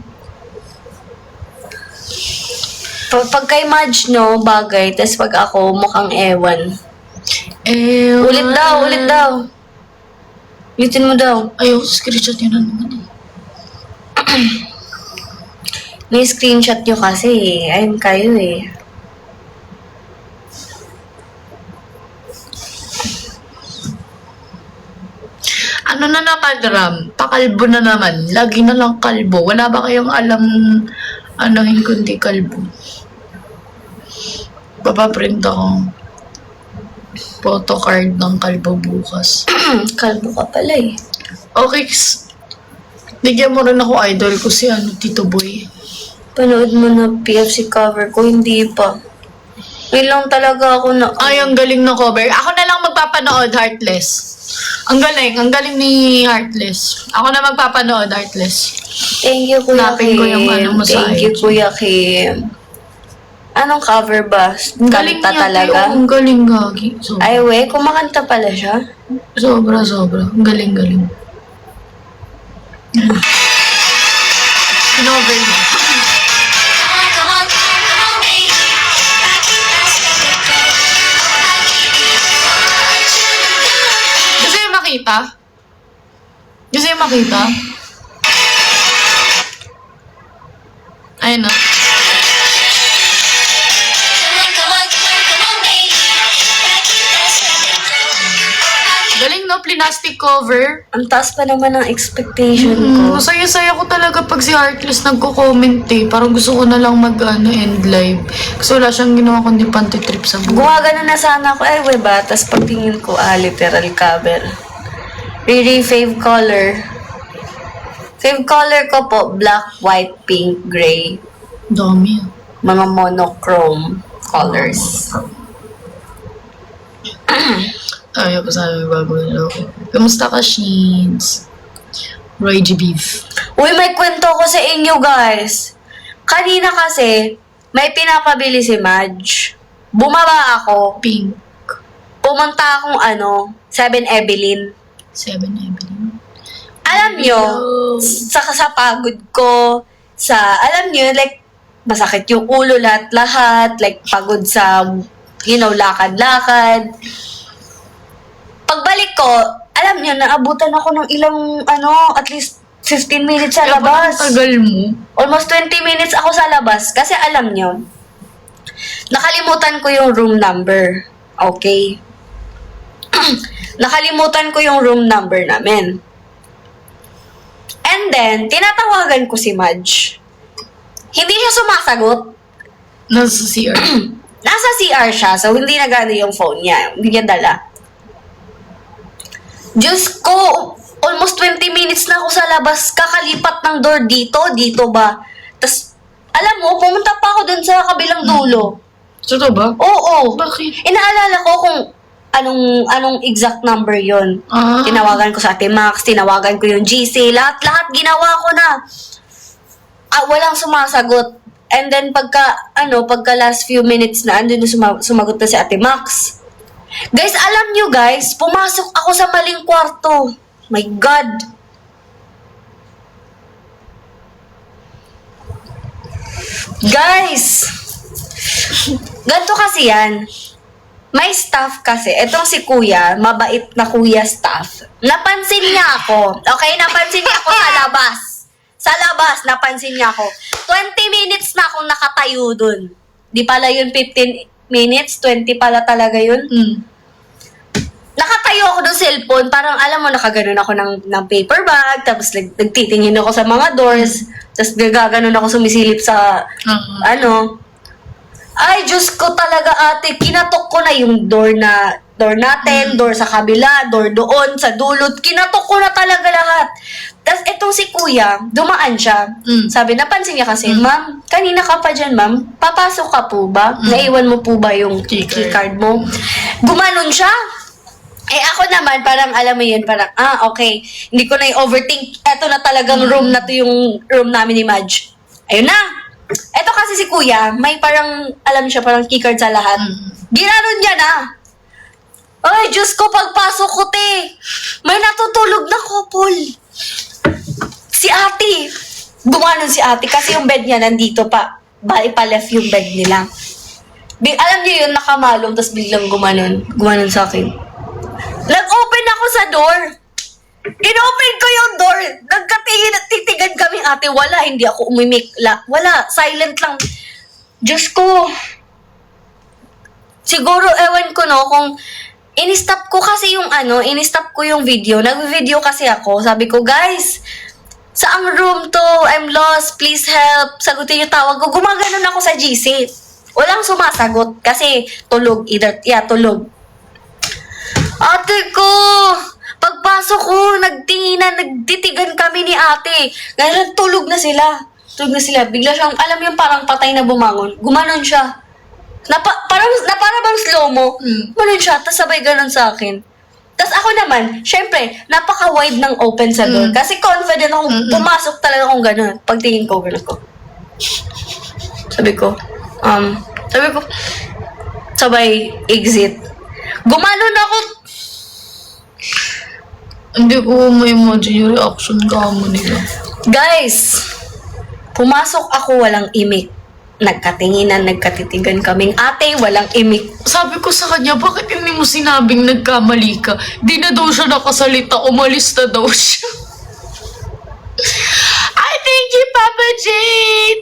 Pag kay Madge, no, bagay. Tapos pag ako, mukhang ewan. Ulit daw. Ulitin mo daw. Ayaw, screenshot yun na naman eh. May screenshot nyo kasi eh. Ayun kayo eh. Kadram, pakalbo na naman. Lagi na lang kalbo. Wala ba kayong alam anuhin kundi kalbo? Papaprint ako. Photocard ng kalbo bukas. Kalbo ka pala eh. Okay, bigyan mo rin ako idol ko si Tito Boy. Panood mo na PFC cover ko, hindi pa. Ngayon lang talaga ako na... Ay, ang galing na cover. Ako na lang magpapanood, Heartless. Ang galing ni Heartless. Ako na magpapanood, Heartless. Thank you, Kuya Hanapin Kim. ko yung mo sa Thank you, IG. Kuya Kim. Anong cover ba? Ang galing Kanta niya, talaga? Ang galing, Gagi. Sobra. Ay, we, kumakanta pala siya. Sobra. Ang galing. Kinover niya. Gusto yung makita? Ayun na. Galing no, plastic cover. Ang taas pa naman ng expectation ko. Masaya-saya ko talaga pag si Heartless nagko-comment eh. Parang gusto ko na lang end live. Kasi wala siyang ginawa kundi panty-trip sa buhay. Gumagano na sana ako, ay, we ba? Tapos pagtingin ko, literal cover. Really, fave color. Fave color ko po, black, white, pink, gray. Dami. Mga monochrome colors. Ayaw ko sana may bago na ako. Kamusta ka, Sheens? Roy G. Beef. Uy, may kwento ko sa inyo, guys. Kanina kasi, may pinapabili si Madge. Bumaba ako. Pink. Pumunta akong 7 Evelyn. 7 Evelyn. Alam nyo, sa pagod ko, alam nyo, like, masakit yung ulo lahat, like, pagod sa, lakad-lakad. Pagbalik ko, alam nyo, naabutan ako ng ilang, at least 15 minutes sa labas. Ang tagal mo. Almost 20 minutes ako sa labas. Kasi alam nyo, nakalimutan ko yung room number. Okay? Nakalimutan ko yung room number namin. And then, tinatawagan ko si Madge. Hindi siya sumasagot. Nasa CR. Nasa CR siya, so hindi na gano'n yung phone niya. Hindi niya dala. Diyos ko, almost 20 minutes na ako sa labas, kakalipat ng door dito ba? Tapos, alam mo, pumunta pa ako dun sa kabilang dulo. Totoo ba? Oo. Bakit? Inaalala ko kung anong exact number yon. Ah. Tinawagan ko sa Ate Max, tinawagan ko yung GC, lahat ginawa ko na. Walang sumasagot. And then pagka last few minutes na, andun na sumagot na si Ate Max. Guys, alam nyo guys, pumasok ako sa maling kwarto. My God. Guys, ganito kasi yan. May staff kasi, etong si kuya, mabait na kuya staff. Napansin niya ako. Okay, napansin niya ako sa labas. Sa labas, napansin niya ako. 20 minutes na akong nakatayo dun. Di pala yun 15 minutes, 20 pala talaga yun. Nakatayo ako ng cellphone, parang alam mo, nakaganon ako ng paper bag, tapos nagtitingin ako sa mga doors, tapos gaganon ako sumisilip sa, Ay, Diyos ko talaga ate, kinatok ko na yung door natin, door sa kabila, door doon, sa dulot, kinatok ko na talaga lahat. Tapos itong si kuya, dumaan siya. Sabi, napansin niya kasi, ma'am, kanina ka pa dyan, ma'am, papasok ka po ba? Naiwan mo po ba yung keycard mo? Gumanon siya. Eh ako naman, parang alam mo yun, parang, okay, hindi ko na i-overthink. Eto na talagang room na to yung room namin ni Madge. Ayun na. Eto kasi si kuya, may parang, alam siya, parang keycard sa lahat. Ginanon niya na. Ay, Diyos ko, pagpasok ko, te. May natutulog na couple. Si ate. Gumanon si ate kasi yung bed niya nandito pa. Bali pa left yung bed nila. Alam niyo yun, nakamalong, tapos biglang gumanon. Gumanon sa akin. Nag-open ako sa door. In-open ko yung door. Nagkatingin at titigan kami, ate. Wala, hindi ako umimik. Wala, silent lang. Diyos ko. Siguro, ewan ko no, kung in-stop ko kasi yung in-stop ko yung video. Nag-video kasi ako. Sabi ko, guys, saang room to? I'm lost. Please help. Sagutin yung tawag ko. Gumaganon ako sa GC. Walang sumasagot kasi tulog. Tulog. Ate ko! Pagpasok ko, nagtitigan kami ni ate. Ngayon, tulog na sila. Bigla siyang, alam yung parang patay na bumangon. Gumanon siya. Parang bang slow-mo. Gumanon siya, tapos sabay ganon sa akin. Tapos ako naman, syempre, napaka-wide ng open sa door. Kasi confident akong pumasok talaga akong ganon. Pagtingin ko, ganon ko. Sabi ko, sabay exit. Gumanon ako. Hindi ko ma-imagine yung reaction ka mo nila. Guys, pumasok ako walang imik. Nagkatinginan, nagkatitigan kaming ate, walang imik. Sabi ko sa kanya, bakit hindi mo sinabing nagkamali ka? Di na daw siya nakasalita, umalis na daw siya. Ay, thank you, Papa J!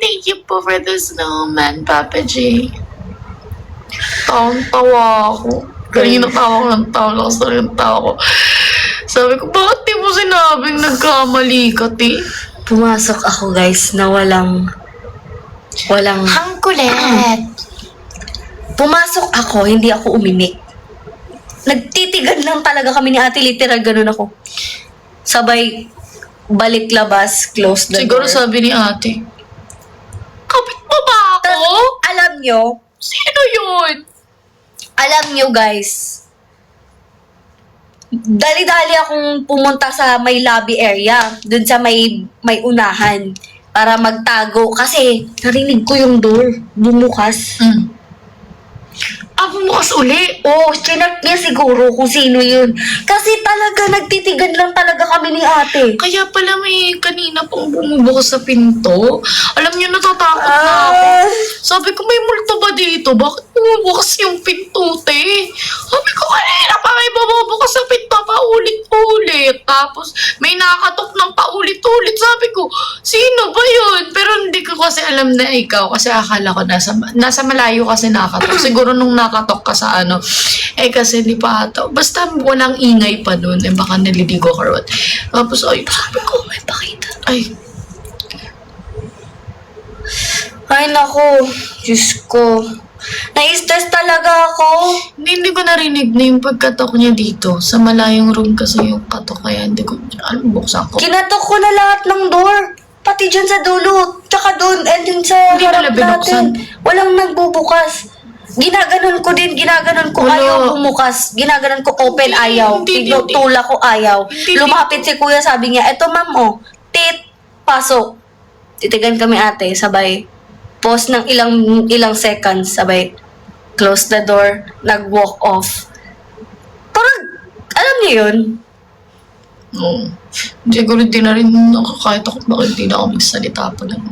Thank you po for the snowman, Papa J. Tawang-tawa ako. Kanina tawa ko ng tawa, lakas na rin tawa ko. Sabi ko, bakit di mo sinabing nagkamali ka, ti? Pumasok ako, guys, na walang... Ang kulit! Pumasok ako, hindi ako umimik. Nagtitigan lang talaga kami ni ate, literal, ganun ako. Sabay, balik labas, close the Siguro door. sabi ni ate, kapit mo ba ako? Alam nyo, Sino yun? alam nyo guys, dali-dali akong pumunta sa may lobby area, dun sa may unahan, para magtago. Kasi narinig ko yung door, bumukas. Bumukas uli. Oo, chinak niya siguro kung sino yun. Kasi talaga, nagtitigan lang talaga kami ni ate. Kaya pala may kanina pong bumubukas sa pinto. Alam niyo, natatakot na ako. Sabi ko, may multo ba dito? Bakit bumubukas yung pinto, te? Sabi ko, kanina pa may bumubukas sa pinto paulit-ulit. Tapos, may nakatok ng paulit-ulit. Sabi ko, sino ba yun? Pero hindi ko kasi alam na ikaw. Kasi akala ko nasa malayo kasi nakatok. Siguro nung nakatok ka sa kasi hindi pa ata. Basta walang ingay pa nun. Baka naliligo ka ron. Tapos, ay, sabi ko, may pakita. Ay, naku. Diyos ko. Na-stress talaga ako. Hindi ko narinig na yung pagkatok niya dito. Sa malayong room kasi yung katok. Kaya hindi ko, buksan ko. Kinatok ko na lahat ng door. Pati dyan sa dulo. Tsaka doon. And dun sa Hindi harap nila binuksan. natin. Walang nagbubukas. Ginaganon ko din. Ginaganon ko. Wala. Ayaw bumukas. Ginaganon ko open. Hindi, Ayaw. hindi. Tinutula ko. Ayaw. Hindi, Lumapit si kuya. Sabi niya, eto ma'am oh. Tit. Pasok. Titigan kami ate. Sabay. Pause ng ilang seconds. Sabay. Close the door. Nag-walk off. Parang, alam niyo yun? Oo. Siguro hindi na rin nakakahit ako bakit hindi na ako magsalita pa lang.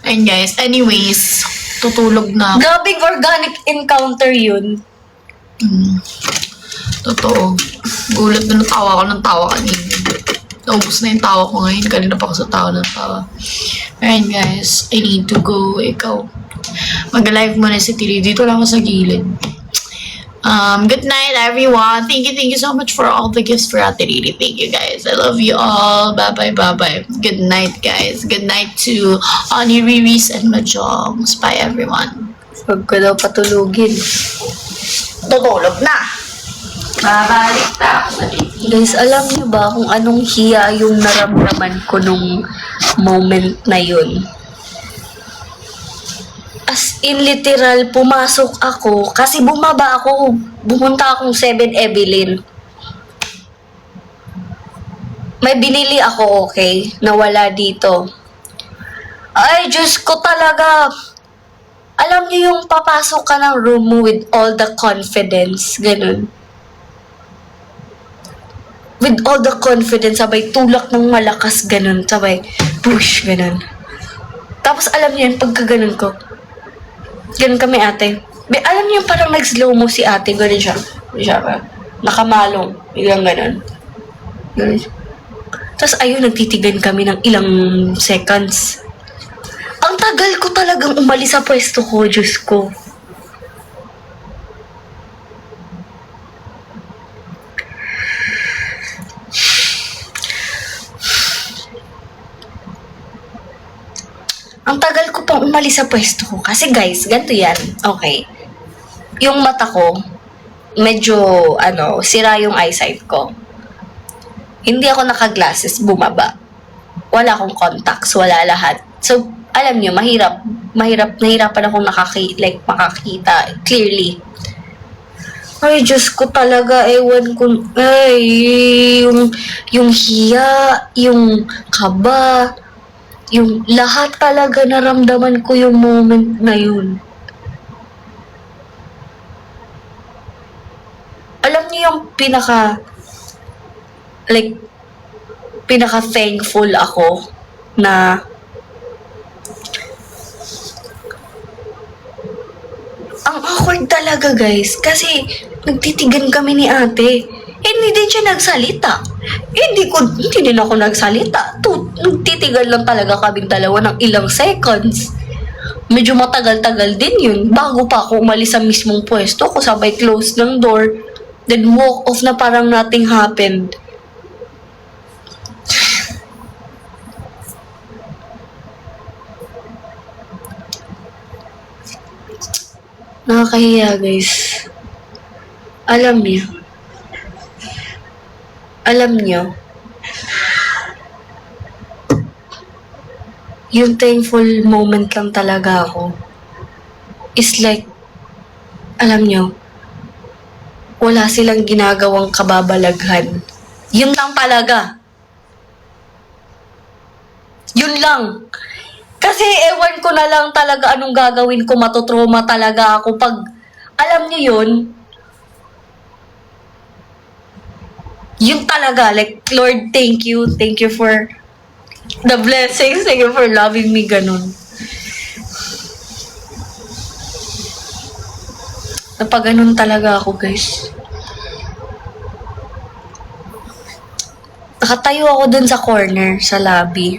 Ayun guys, anyways, tutulog na ako. Grabing organic encounter yun. Totoo. Gulat na natawa ko ng tawa kanina. Naubos na yung tawa ko ngayon. Kanina pa ako sa tawa ng tawa. Ayun guys, I need to go. Ikaw. Mag-live muna si Tiri. Dito lang ako sa gilid. Good night, everyone. Thank you so much for all the gifts for Ate Riri. Thank you, guys. I love you all. Bye-bye. Good night, guys. Good night to Ani Riris and Majongs. Bye, everyone. Huwag ko daw patulugin. Tutulog na. Babalik na ako sa Guys, alam niyo ba kung anong hiya yung naramdaman ko nung moment na yun? As in, literal, pumasok ako kasi bumaba ako. Bumunta akong 7 Evelyn. May binili ako, okay, na wala dito. Ay, Diyos ko talaga. Alam niyo yung papasok ka ng room mo with all the confidence, ganun. With all the confidence, sabay tulak ng malakas, ganun. Sabay, push, ganun. Tapos alam niyo yun, pagka ganun ko, ganun kami ate. Alam niyo yung parang nag-slow mo si ate, ganun siya. Ganun siya, nakamalong, biglang ganun. Ganun siya. Tapos ayun, nagtitigan kami ng ilang seconds. Ang tagal ko talagang umalis sa pwesto ko, Diyos ko. umalis sa pwesto ko. Kasi guys, ganito yan. Okay. Yung mata ko, medyo, sira yung eyesight ko. Hindi ako naka-glasses, bumaba. Wala akong contacts, wala lahat. So, alam nyo, nahirapan akong makakita clearly. Ay, Diyos ko talaga, ewan ko, yung hiya, yung kaba, yung lahat talaga naramdaman ko yung moment na yun. Alam niyo yung pinaka-thankful ako na ang awkward talaga guys kasi nagtitigan kami ni ate. Hindi din siya nagsalita. Hindi din ako nagsalita. Nagtitigan lang talaga kaming dalawa ng ilang seconds. Medyo matagal-tagal din yun. Bago pa ako umalis sa mismong pwesto ko, sabay close ng door. Then walk off na parang nothing happened. Nakakahiya guys. Alam niyo, yung thankful moment lang talaga ako is like, alam niyo, wala silang ginagawang kababalaghan. Yun lang talaga. Yun lang. Kasi ewan ko na lang talaga anong gagawin ko, matutrauma talaga ako pag, alam niyo yun talaga, like, Lord, thank you for the blessings, thank you for loving me, ganun. Napaganon talaga ako, guys. Nakatayo ako dun sa corner, sa lobby.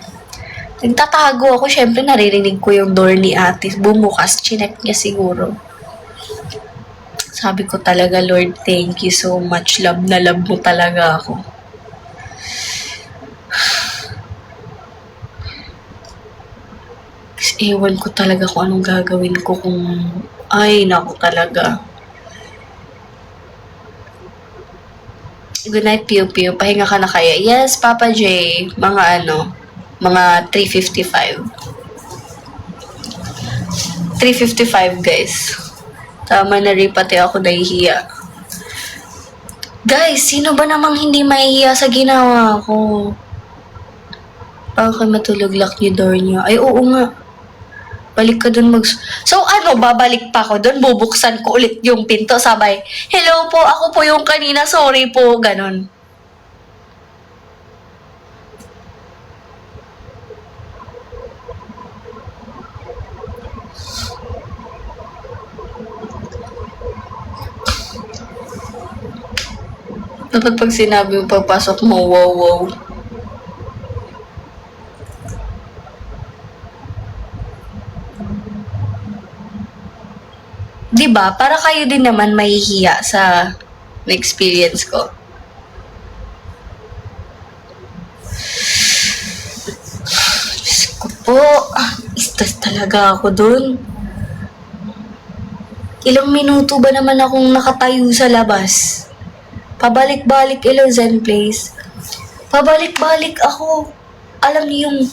Nagtatago ako, syempre naririnig ko yung door ni ate. Bumukas, chinek niya siguro. Sabi ko talaga, Lord, thank you so much. Love na love mo talaga ako. Kasi ewan ko talaga kung anong gagawin ko kung... Ay, naku talaga. Good night, Pew Pew. Pahinga ka na kaya? Yes, Papa J. Mga 3:55. 3:55, guys. Tama na rin, pati ako nahihiya. Guys, sino ba namang hindi mahihiya sa ginawa ko? Baka matulog lock niyo door niyo. Ay, oo nga. Balik ka dun So, babalik pa ako dun, bubuksan ko ulit yung pinto, sabay, hello po, ako po yung kanina, sorry po, ganon. Dapat pag sinabi mo pagpasok mo, wow. Diba? Para kayo din naman mahihiya sa experience ko. Diyos ko po. Stress talaga ako dun. Ilang minuto ba naman akong nakatayo sa labas? Pabalik-balik Zen Place. Pabalik-balik ako. Alam niyo yung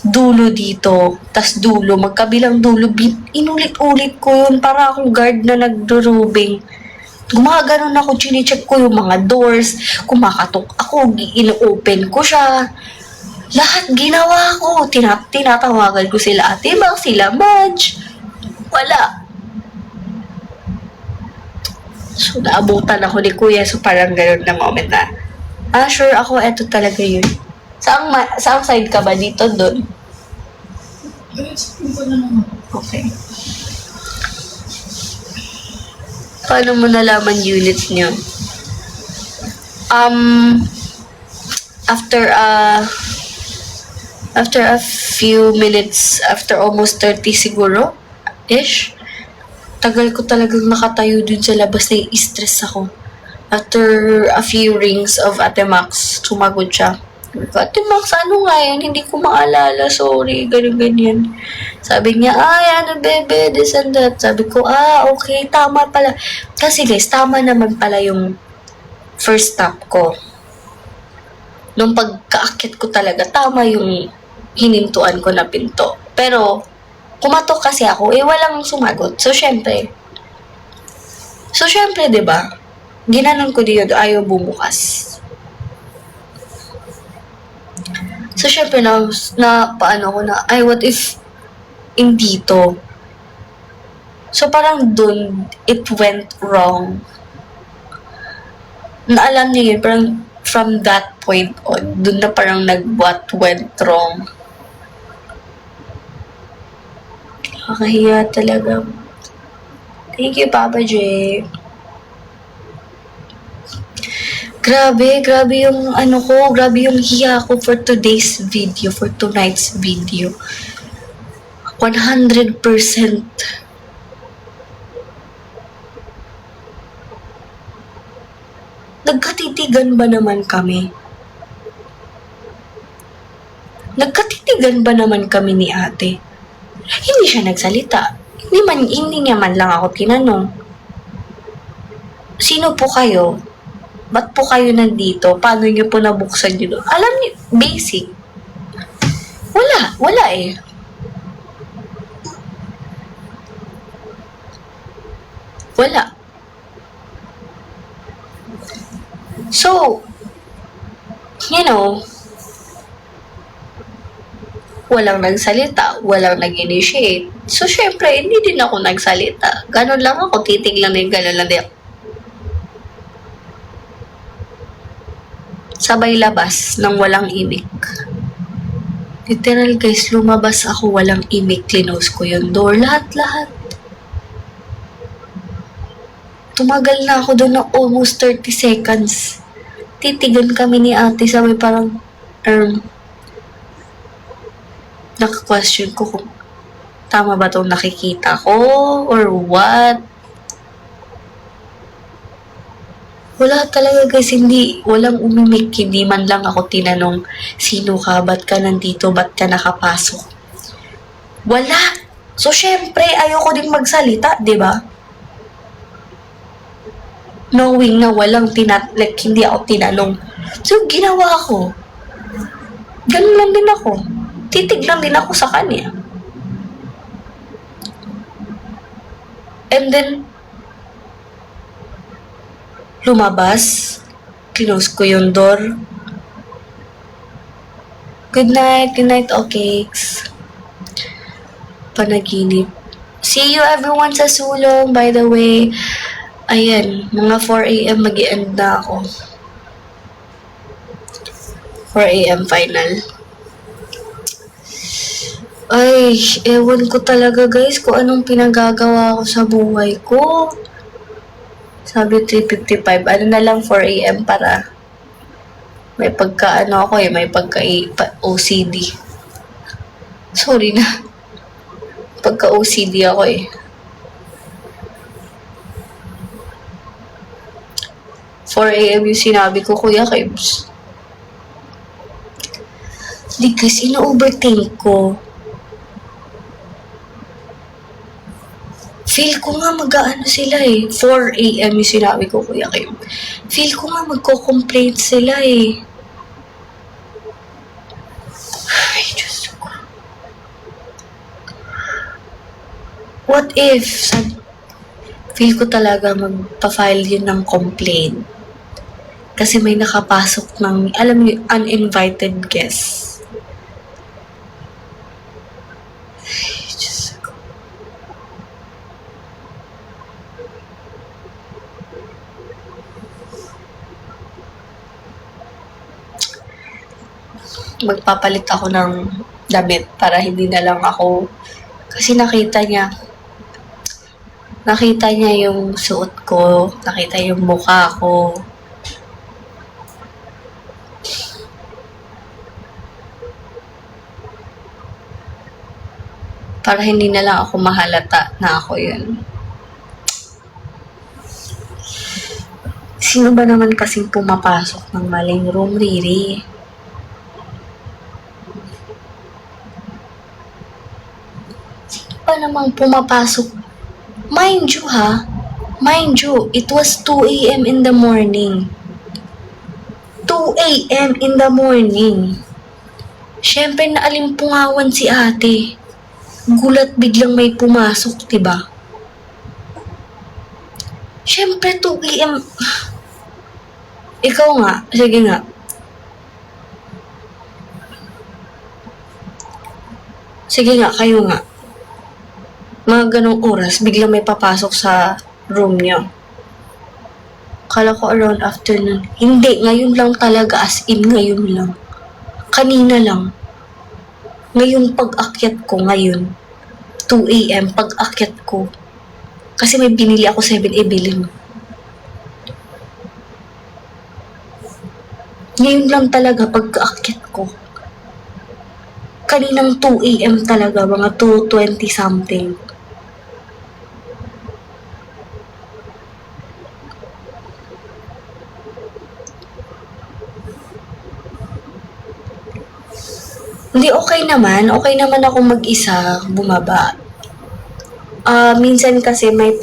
dulo dito, tas dulo, magkabilang dulo, inulit-ulit ko yun para akong guard na nagdurubing. Gumaganon ako, chine-check ko yung mga doors, kumakatok ako, ino-open ko siya. Lahat ginawa ko. Tinatawagan ko sila Ate Bang, sila Madge. Wala. So, naabutan ako ni Kuya. So, parang gano'n na moment na, sure ako, eto talaga yun. Saang side ka ba? Dito, doon? Okay. Paano mo nalaman units nyo? After a few minutes, after almost 30 siguro, ish, tagal ko talagang nakatayo dun sa labas na i-stress ako. After a few rings of Ate Max, sumagot siya. Sabi ko, Ate Max, ano nga yan? Hindi ko maalala, sorry, ganyan. Sabi niya, ay, ano bebe, this and that. Sabi ko, okay, tama pala. Kasi guys, tama naman pala yung first stop ko. Nung pagkaakit ko talaga, tama yung hinintuan ko na pinto. Pero, kumatok kasi ako, walang sumagot. So, syempre, diba? Ginanon ko din yun, ayaw bumukas. So, syempre, paano ko na, what if hindi to? So, parang dun, it went wrong. Naalam niyo yun, parang from that point on, dun na parang what went wrong. Nakakahiya talaga. Thank you, Papa J. Grabe yung grabe yung hiya ko for today's video, for tonight's video. 100%. Nagkatitigan ba naman kami? Nagkatitigan ba naman kami ni ate? Hindi siya nagsalita. Hindi niya man lang ako tinanong. Sino po kayo? Ba't po kayo nandito? Paano niyo po nabuksan yun? Alam niyo, basic. Wala eh. Wala. So, walang nagsalita, walang nag-initiate. So, syempre, hindi din ako nagsalita. Ganon lang ako, titiglan din, ganon lang din. Sabay labas ng walang imik. Literal guys, lumabas ako walang imik, close ko yung door, lahat. Tumagal na ako doon ng almost 30 seconds. Titigan kami ni ate, sabay parang, naka-question ko kung tama ba itong nakikita ko or what. Wala talaga guys, walang umimik, hindi man lang ako tinanong, sino ka, ba't ka nandito, ba't ka nakapasok? Wala! So, syempre, ayoko din magsalita, di ba? Knowing na hindi ako tinanong. So, ginawa ko. Ganun lang din ako. Titig lang din ako sa kanya. And then, lumabas, close ko yung door. Good night, okay. Panaginip. See you everyone sa sulong, by the way. Ayan, mga 4 a.m. mag-i-end na ako. 4 a.m. final. Ay, ewan ko talaga guys kung anong pinagagawa ko sa buhay ko. Sabi 3:55, ano na lang 4 a.m. para may may pagka-OCD. Sorry na. Pagka-OCD ako eh. 4 a.m. yung sinabi ko, Kuya Kibs. Di kasi ina-overthink ko. Feel ko nga mag-aano sila eh. 4 a.m. yung sinabi ko, Kuya Kim. Feel ko nga magko-complaint sila eh. Ay, Diyos ko. What if, feel ko talaga magpa-file yun ng complaint. Kasi may nakapasok ng, alam niyo, uninvited guest. Magpapalit ako ng damit para hindi na lang ako, kasi nakita niya yung suot ko, nakita yung mukha ko. Para hindi na lang ako mahalata na ako yun. Sino ba naman kasing pumapasok ng maling room, Riri? pa namang pumapasok. Mind you ha, mind you, it was 2 a.m. in the morning. 2 a.m. in the morning. Siyempre naalimpungawan si ate. Gulat biglang may pumasok, diba? Siyempre 2 a.m. Ikaw nga, sige nga. Sige nga, kayo nga. Mga ganong oras, biglang may papasok sa room niyo. Kala ko around afternoon. Hindi, ngayon lang talaga, as in ngayon lang. Kanina lang. Ngayon pag-akyat ko, ngayon. 2 a.m. pag-akyat ko. Kasi may binili ako 7-Eleven. Ngayon lang talaga pag-akyat ko. Kaninang 2 a.m. talaga, mga 2:20 something. Hindi, okay naman. Okay naman ako mag-isa, bumaba. Minsan kasi may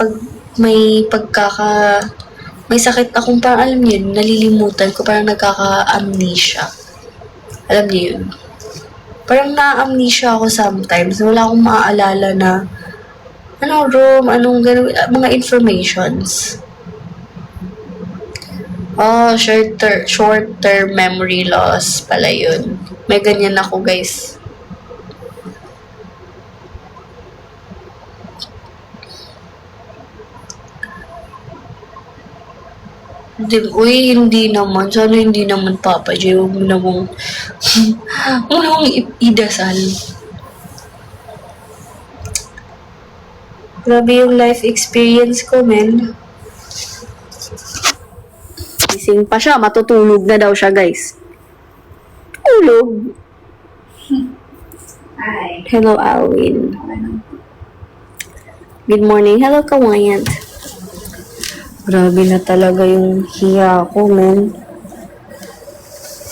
sakit akong parang alam niyo yun, nalilimutan ko, parang nagkaka-amnesia. Alam niyo yun? Parang na-amnesia ako sometimes. Wala akong maaalala na anong room, anong ganun, mga informations. Short-term memory loss pala yun. May ganyan ako, guys. Uy, hindi naman. Sana hindi naman, Papa J. Huwag mo namang idasal. Grabe yung life experience ko, men. Gising pa siya. Matutulog na daw siya, guys. Tulog. Hi. Hello, Alwin. Good morning. Hello, Kawayant. Grabe na talaga yung hiya ko, man.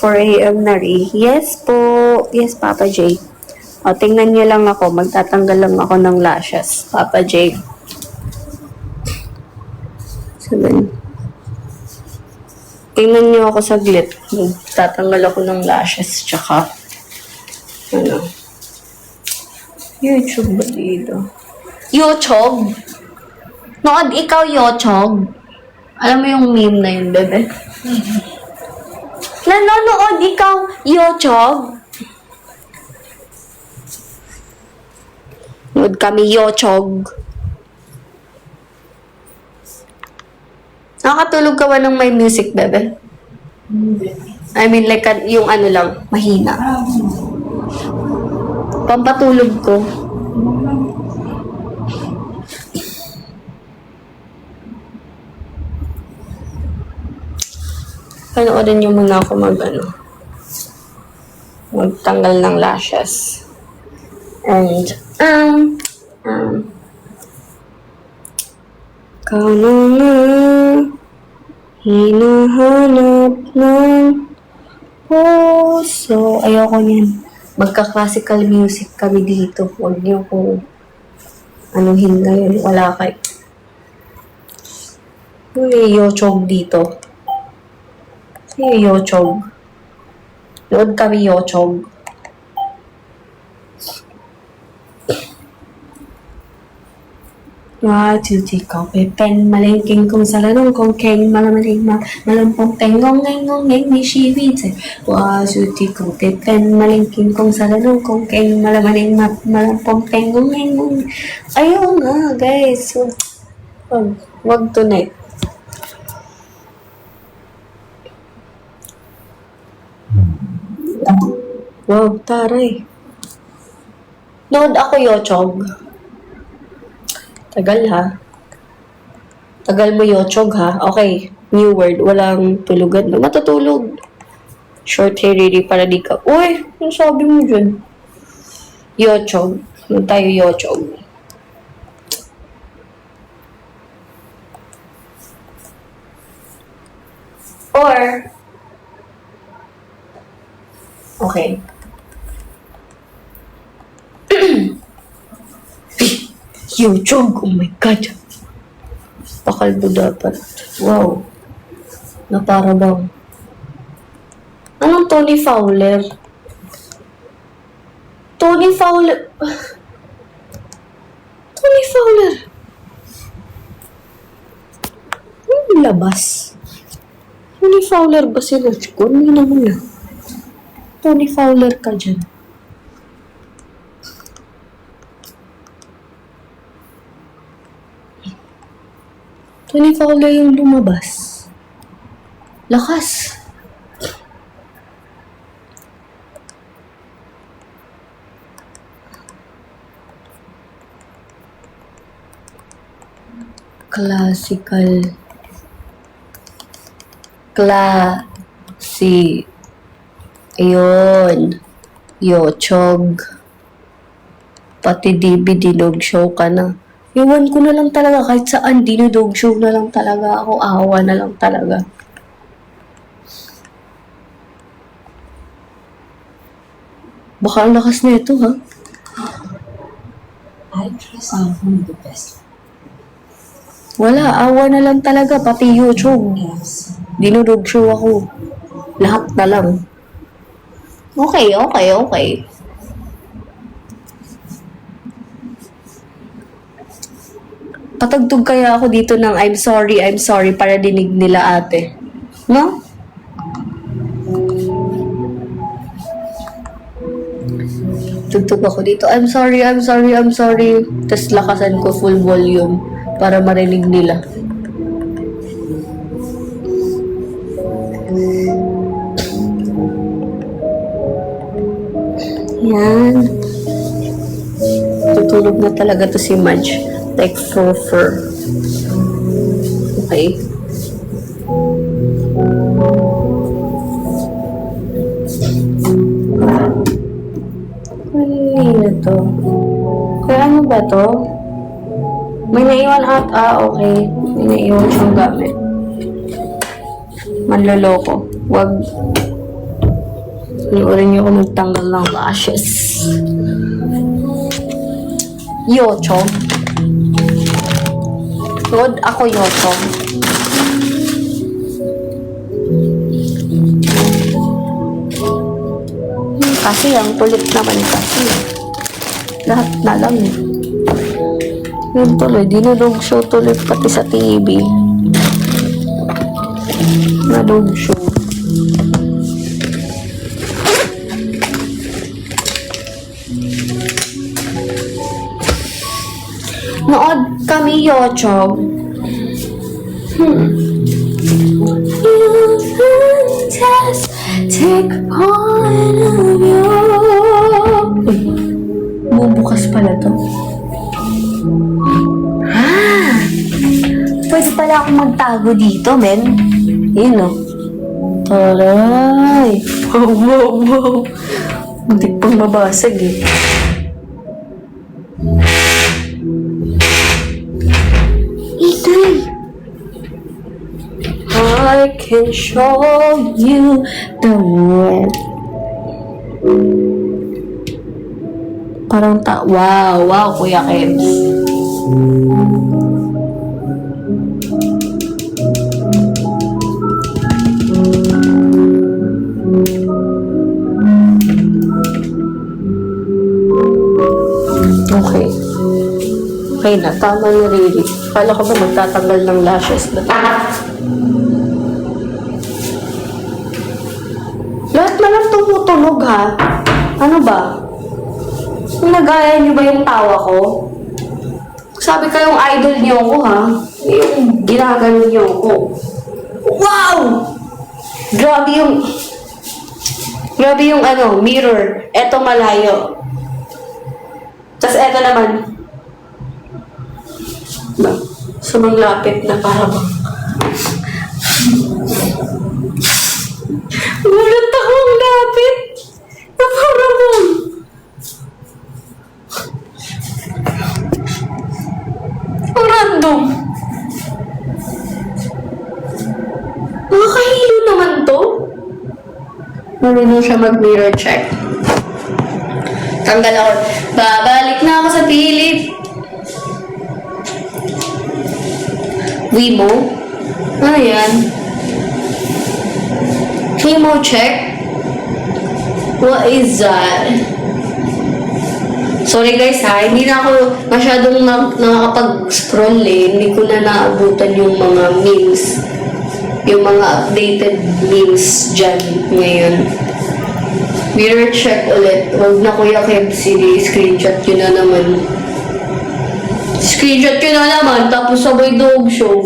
4 a.m. na rin. Yes po. Yes, Papa J. O, tingnan niyo lang ako. Magtatanggal lang ako ng lashes, Papa J. 7. Tingnan niyo ako saglit. Magtatanggal ako ng lashes, tsaka YouTube ba dito? YouTube? Nood ikaw, YouTube? Alam mo yung meme na yun, bebe? Nanonood ikaw, YouTube? Nood kami, YouTube. Nakakatulog ka ba ng may music, bebe? I mean, like, yung ano lang, mahina. Pampatulog ko. Panoorin niyo muna ako magtanggal ng lashes. And, ikaw na nga, hinahanap ng puso. Ayoko niyan. Magka-classical music kami dito. Huwag niyo kung anuhin ngayon. Wala kay. May YouTube dito. YouTube. Nood kami YouTube. Tuti ko, pepen, malengking kong salanong kong keng, malamaling malampong pengong ngengong ngeng ni shiwitse. Tuti ko, pepen, malengking kong salanong kong keng, malamaling malampong pengong ngengong. Ayun nga, guys. Wag tonight. Wow, taray. Nood ako, Yochog. Tagal, ha? Tagal mo, Yochog, ha? Okay, new word. Walang tulugan. Matutulog. Short hair, really, para di ka. Uy, ano sabi mo dyan? Yochog. Nood tayo, Yochog. Or, okay. YouTube, oh my God. Pakalbo dapat. Wow. Na para bang. Anong Tony Fowler? Tony Fowler. Tony Fowler. Anong labas? Tony Fowler ba si Rich ko? Hindi naman na. Tony Fowler ka dyan. Tony Fowler yung lumabas. Lakas. Classical. Ayun. Yochog. Pati DB dinog show ka na. Iwan ko na lang talaga kahit saan dinudog show na lang talaga ako. Awa na lang talaga. Baka ang lakas na ito, ha? I trust I'm the best. Wala, awa na lang talaga. Pati YouTube. Yes. Dinudog show ako. Lahat na lang. Okay. Patagtog kaya ako dito ng I'm sorry para dinig nila ate. No? Tugtog ako dito. I'm sorry. Tapos lakasan ko full volume para marinig nila. Yan. Tutulog na talaga to si Madge. Like fur. Okay. Kanina to. Kaya ano ba to? May naiwan at okay. May naiwan siyang gamit. Manloloko. Wag. Inuurin niyo kung magtanggal ng lashes. Yocho. Rod, ako Yocho. Kasi ang kulit naman kasi. Lahat na lang eh. Yun tuloy, dinulog show tuloy pati sa TV. Nalog show. Nood kami Yocho. Just take one of your... Bubukas pala to. Pwede pala akong magtago dito, men. Yun o. Taray. Wow. Hindi pang mabasag eh. I can show you the world. Parang wow, Kuya Kebs. Okay na, tama na Riri. Kala ko ba magtatanggal ng lashes na? Lahat na lang tumutunog ha. Ano ba? Nagaya niyo ba yung tawa ko? Sabi kayong idol niyo ako ha. Yung ginagano niyo ako. Wow! Grabe yung mirror. Eto malayo. Tapos eto naman. Sumaglapit na para bang. Gulat ako ang lapit. Na para bang. Ang random. Nakakahilo naman to. Marunong siya mag-mirror check. Tanggal ako. Babalik na ako sa Philip. Wemo? Ano yan? Wemo check? What is that? Sorry guys ha, hindi na ako masyadong nakakapag-scroll eh. Hindi ko na naabutan yung mga memes. Yung mga updated memes dyan ngayon. Mirror check ulit. Huwag na Kuya Kev, sige, screenshot yun na naman. Screenshot yun na naman, tapos sabay dog show.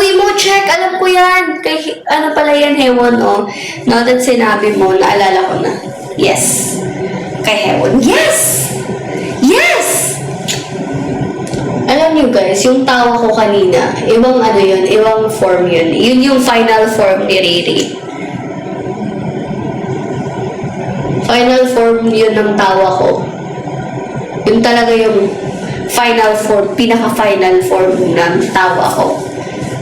Wemo check. Alam ko yan. Kay, ano pala yan, Hewon, oh. Now that sinabi mo, naalala ko na. Yes. Kay Hewon. Yes! Yes! Alam niyo guys, yung tawa ko kanina, ibang ano yun, ibang form yun. Yun yung final form ni Riri. Final form yun ng tawa ko. Yun talaga yung final form, pinaka-final form ng tawa ko.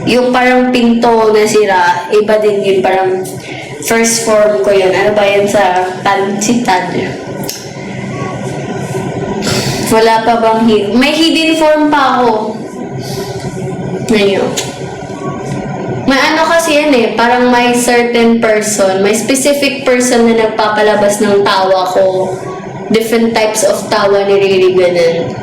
Yung parang pinto na sira, iba din yun, parang first form ko yun. Ano ba yan sa tansitan? Wala pa bang may hidden form pa ako. Ngayon. May ano kasi yan eh, parang may certain person, may specific person na nagpapalabas ng tawa ko. Different types of tawa ni Riri ganun.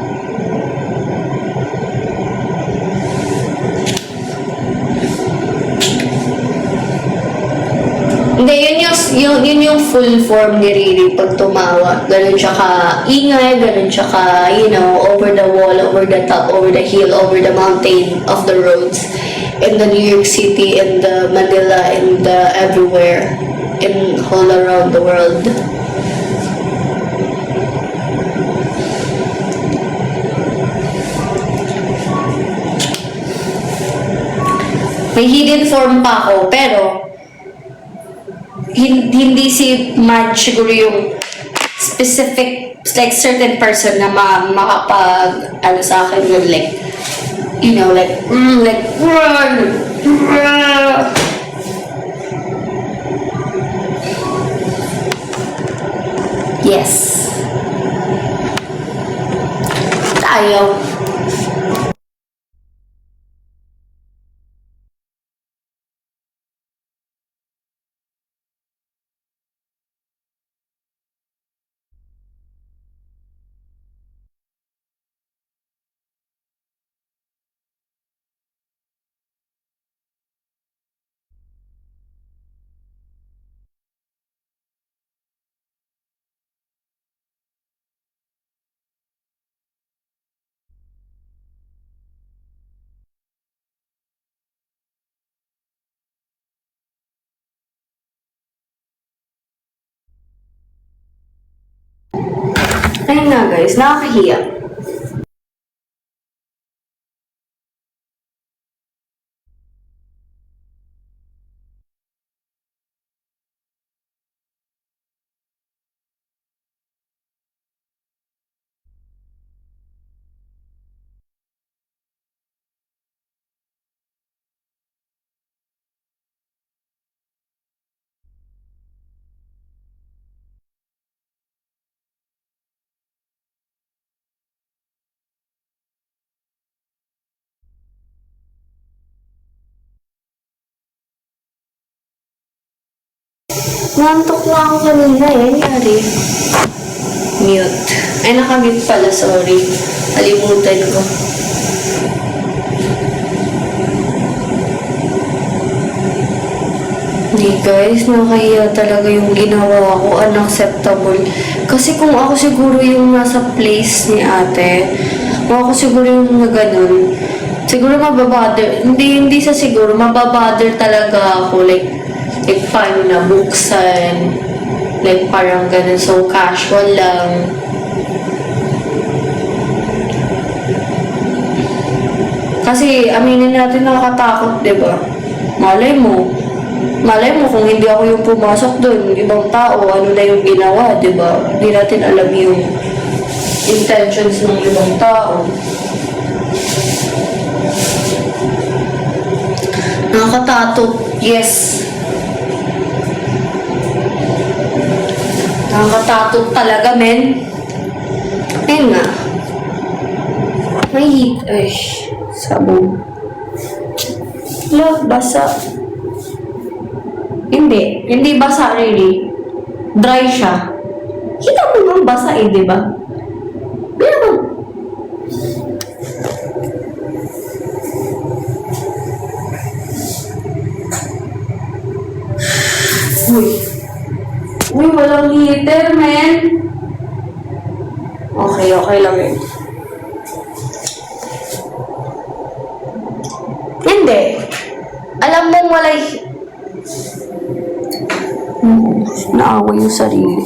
Hindi, yun yung full form ni Riri pag tumawa. Ganun siya ka-ingay, ganun siya ka, you know, over the wall, over the top, over the hill, over the mountain of the roads. In the New York City, in the Manila, in the everywhere, in all around the world. May hidden form pa ako, pero hindi si Marge siguro yung specific, like certain person na makapag, ano sa akin yun, like, you know, like, run, yes. Tayo. Ayun nga guys, nakakahiya. Nantok na ako kanina eh. Nangyari. Mute. Ay, nakamute pala. Sorry. Kalimutan ko. Hindi guys, nakahiya talaga yung ginawa ko. Unacceptable. Kasi kung ako siguro yung nasa place ni ate, kung ako siguro yung na ganun, siguro mababother. Hindi sa siguro, mababother talaga ako. Like paano na buksan, like parang ganun, so casual lang. Kasi aminin natin nakakatakot, diba? Malay mo kung hindi ako yung pumasok doon, ibang tao, ano na yung ginawa, diba? Hindi natin alam yung intentions ng ibang tao. Nakakatato, yes. Nakakatakot talaga, men. Ayun nga. May heat. Ay, sabon. Love, basa. Hindi basa really. Dry siya. Kita mo nang basa eh, di ba? Pero ba? Uy, walang heater, men. Okay lang yun. Hindi. Alam mong walay... Naaway yung sarili.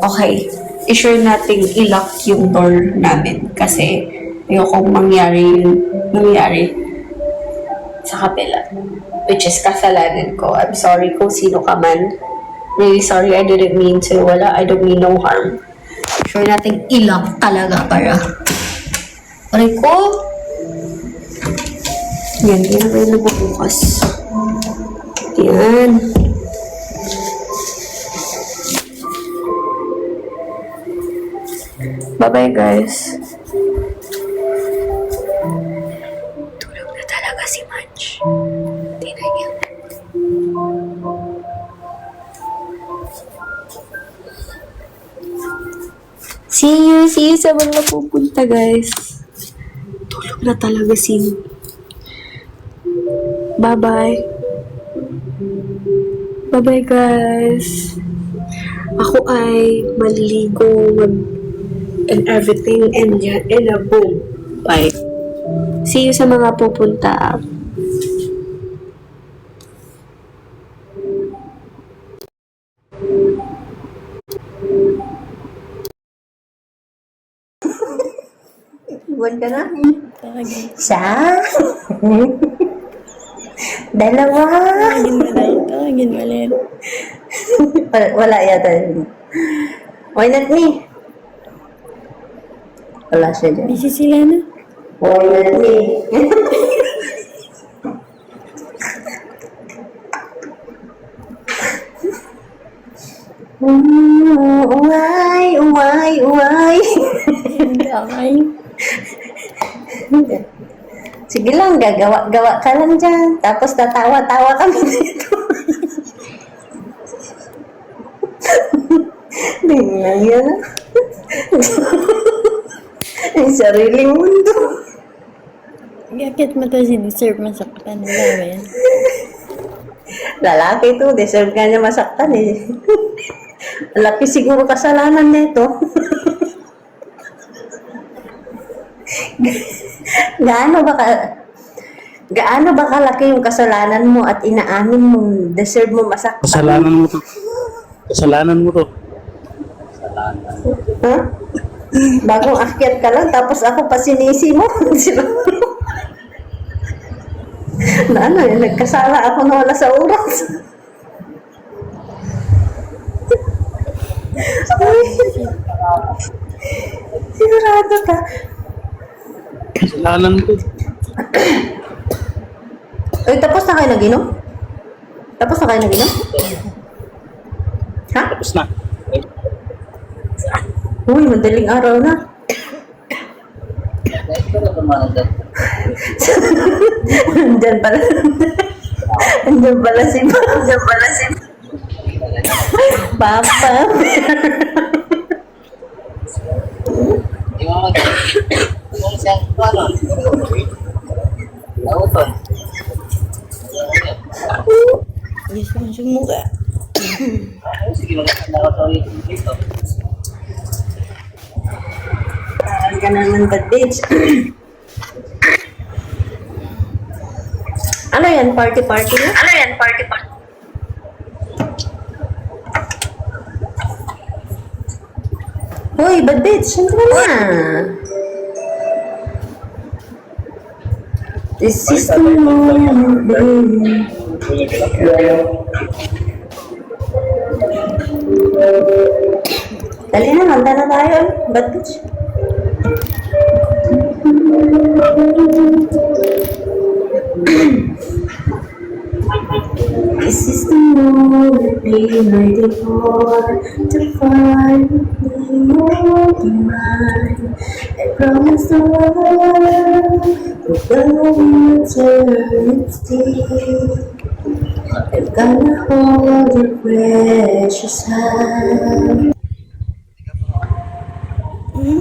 Okay. I-sure natin i-lock yung door namin. Kasi ayokong mangyari sa kapila. Which is kasalanan ko. I'm sorry kung sino ka man. Really sorry. I didn't mean to. I don't mean no harm. Sure natin i-lock talaga para. Aray ko. Yan. Yan ang kayo bukas. Yan. Bye-bye, guys. Tulog na talaga si Manch. Tingnan niya. See you sa mga pupunta, guys. Tulog na talaga si... Bye-bye. Bye-bye, guys. Ako ay maliligo, and everything, and yan, and a boom. Bye. See you sa mga pupunta. Iwan ka na. Isa. Dalawa. Tawagin mo ulit. Wala yata. Why not me? Wala siya dyan. Busy sila na. Why not me? Uway. Okay. Sige lang, gawa ka lang dyan. Tapos tatawa-tawa kami dito. Tingnan yan. Ang sariling mundo. Bakit mo ito sineserve masaktan? Wala ba yan? Lalaki to, deserve ka niya masaktan eh. Laki siguro kasalanan nito. Gaano ba kalaki yung kasalanan mo at inaamin mo deserve mo masaktan? Kasalanan mo to. Ha? Bagong akyat ka lang tapos ako pa sinisi mo. Na ano eh, nagkasala ako na wala sa oras. Ay, sigurado ka. Kasalanan mo to. Ay, tapos na kayo nag-inom? Ha? Tapos na. Uy, madaling araw na. Andyan pala si Papa. Gusto mo sumuka. Saan ka naman ba, bitch? Ano yan? Party na? Hoy, bad bitch, saan ka na? This is the moment, baby. Dali na, handa na tayo. Bad bitch. This is the moment been waiting for, to finally be mine. I promise the world will go in eternity. I'm gonna hold your precious hand.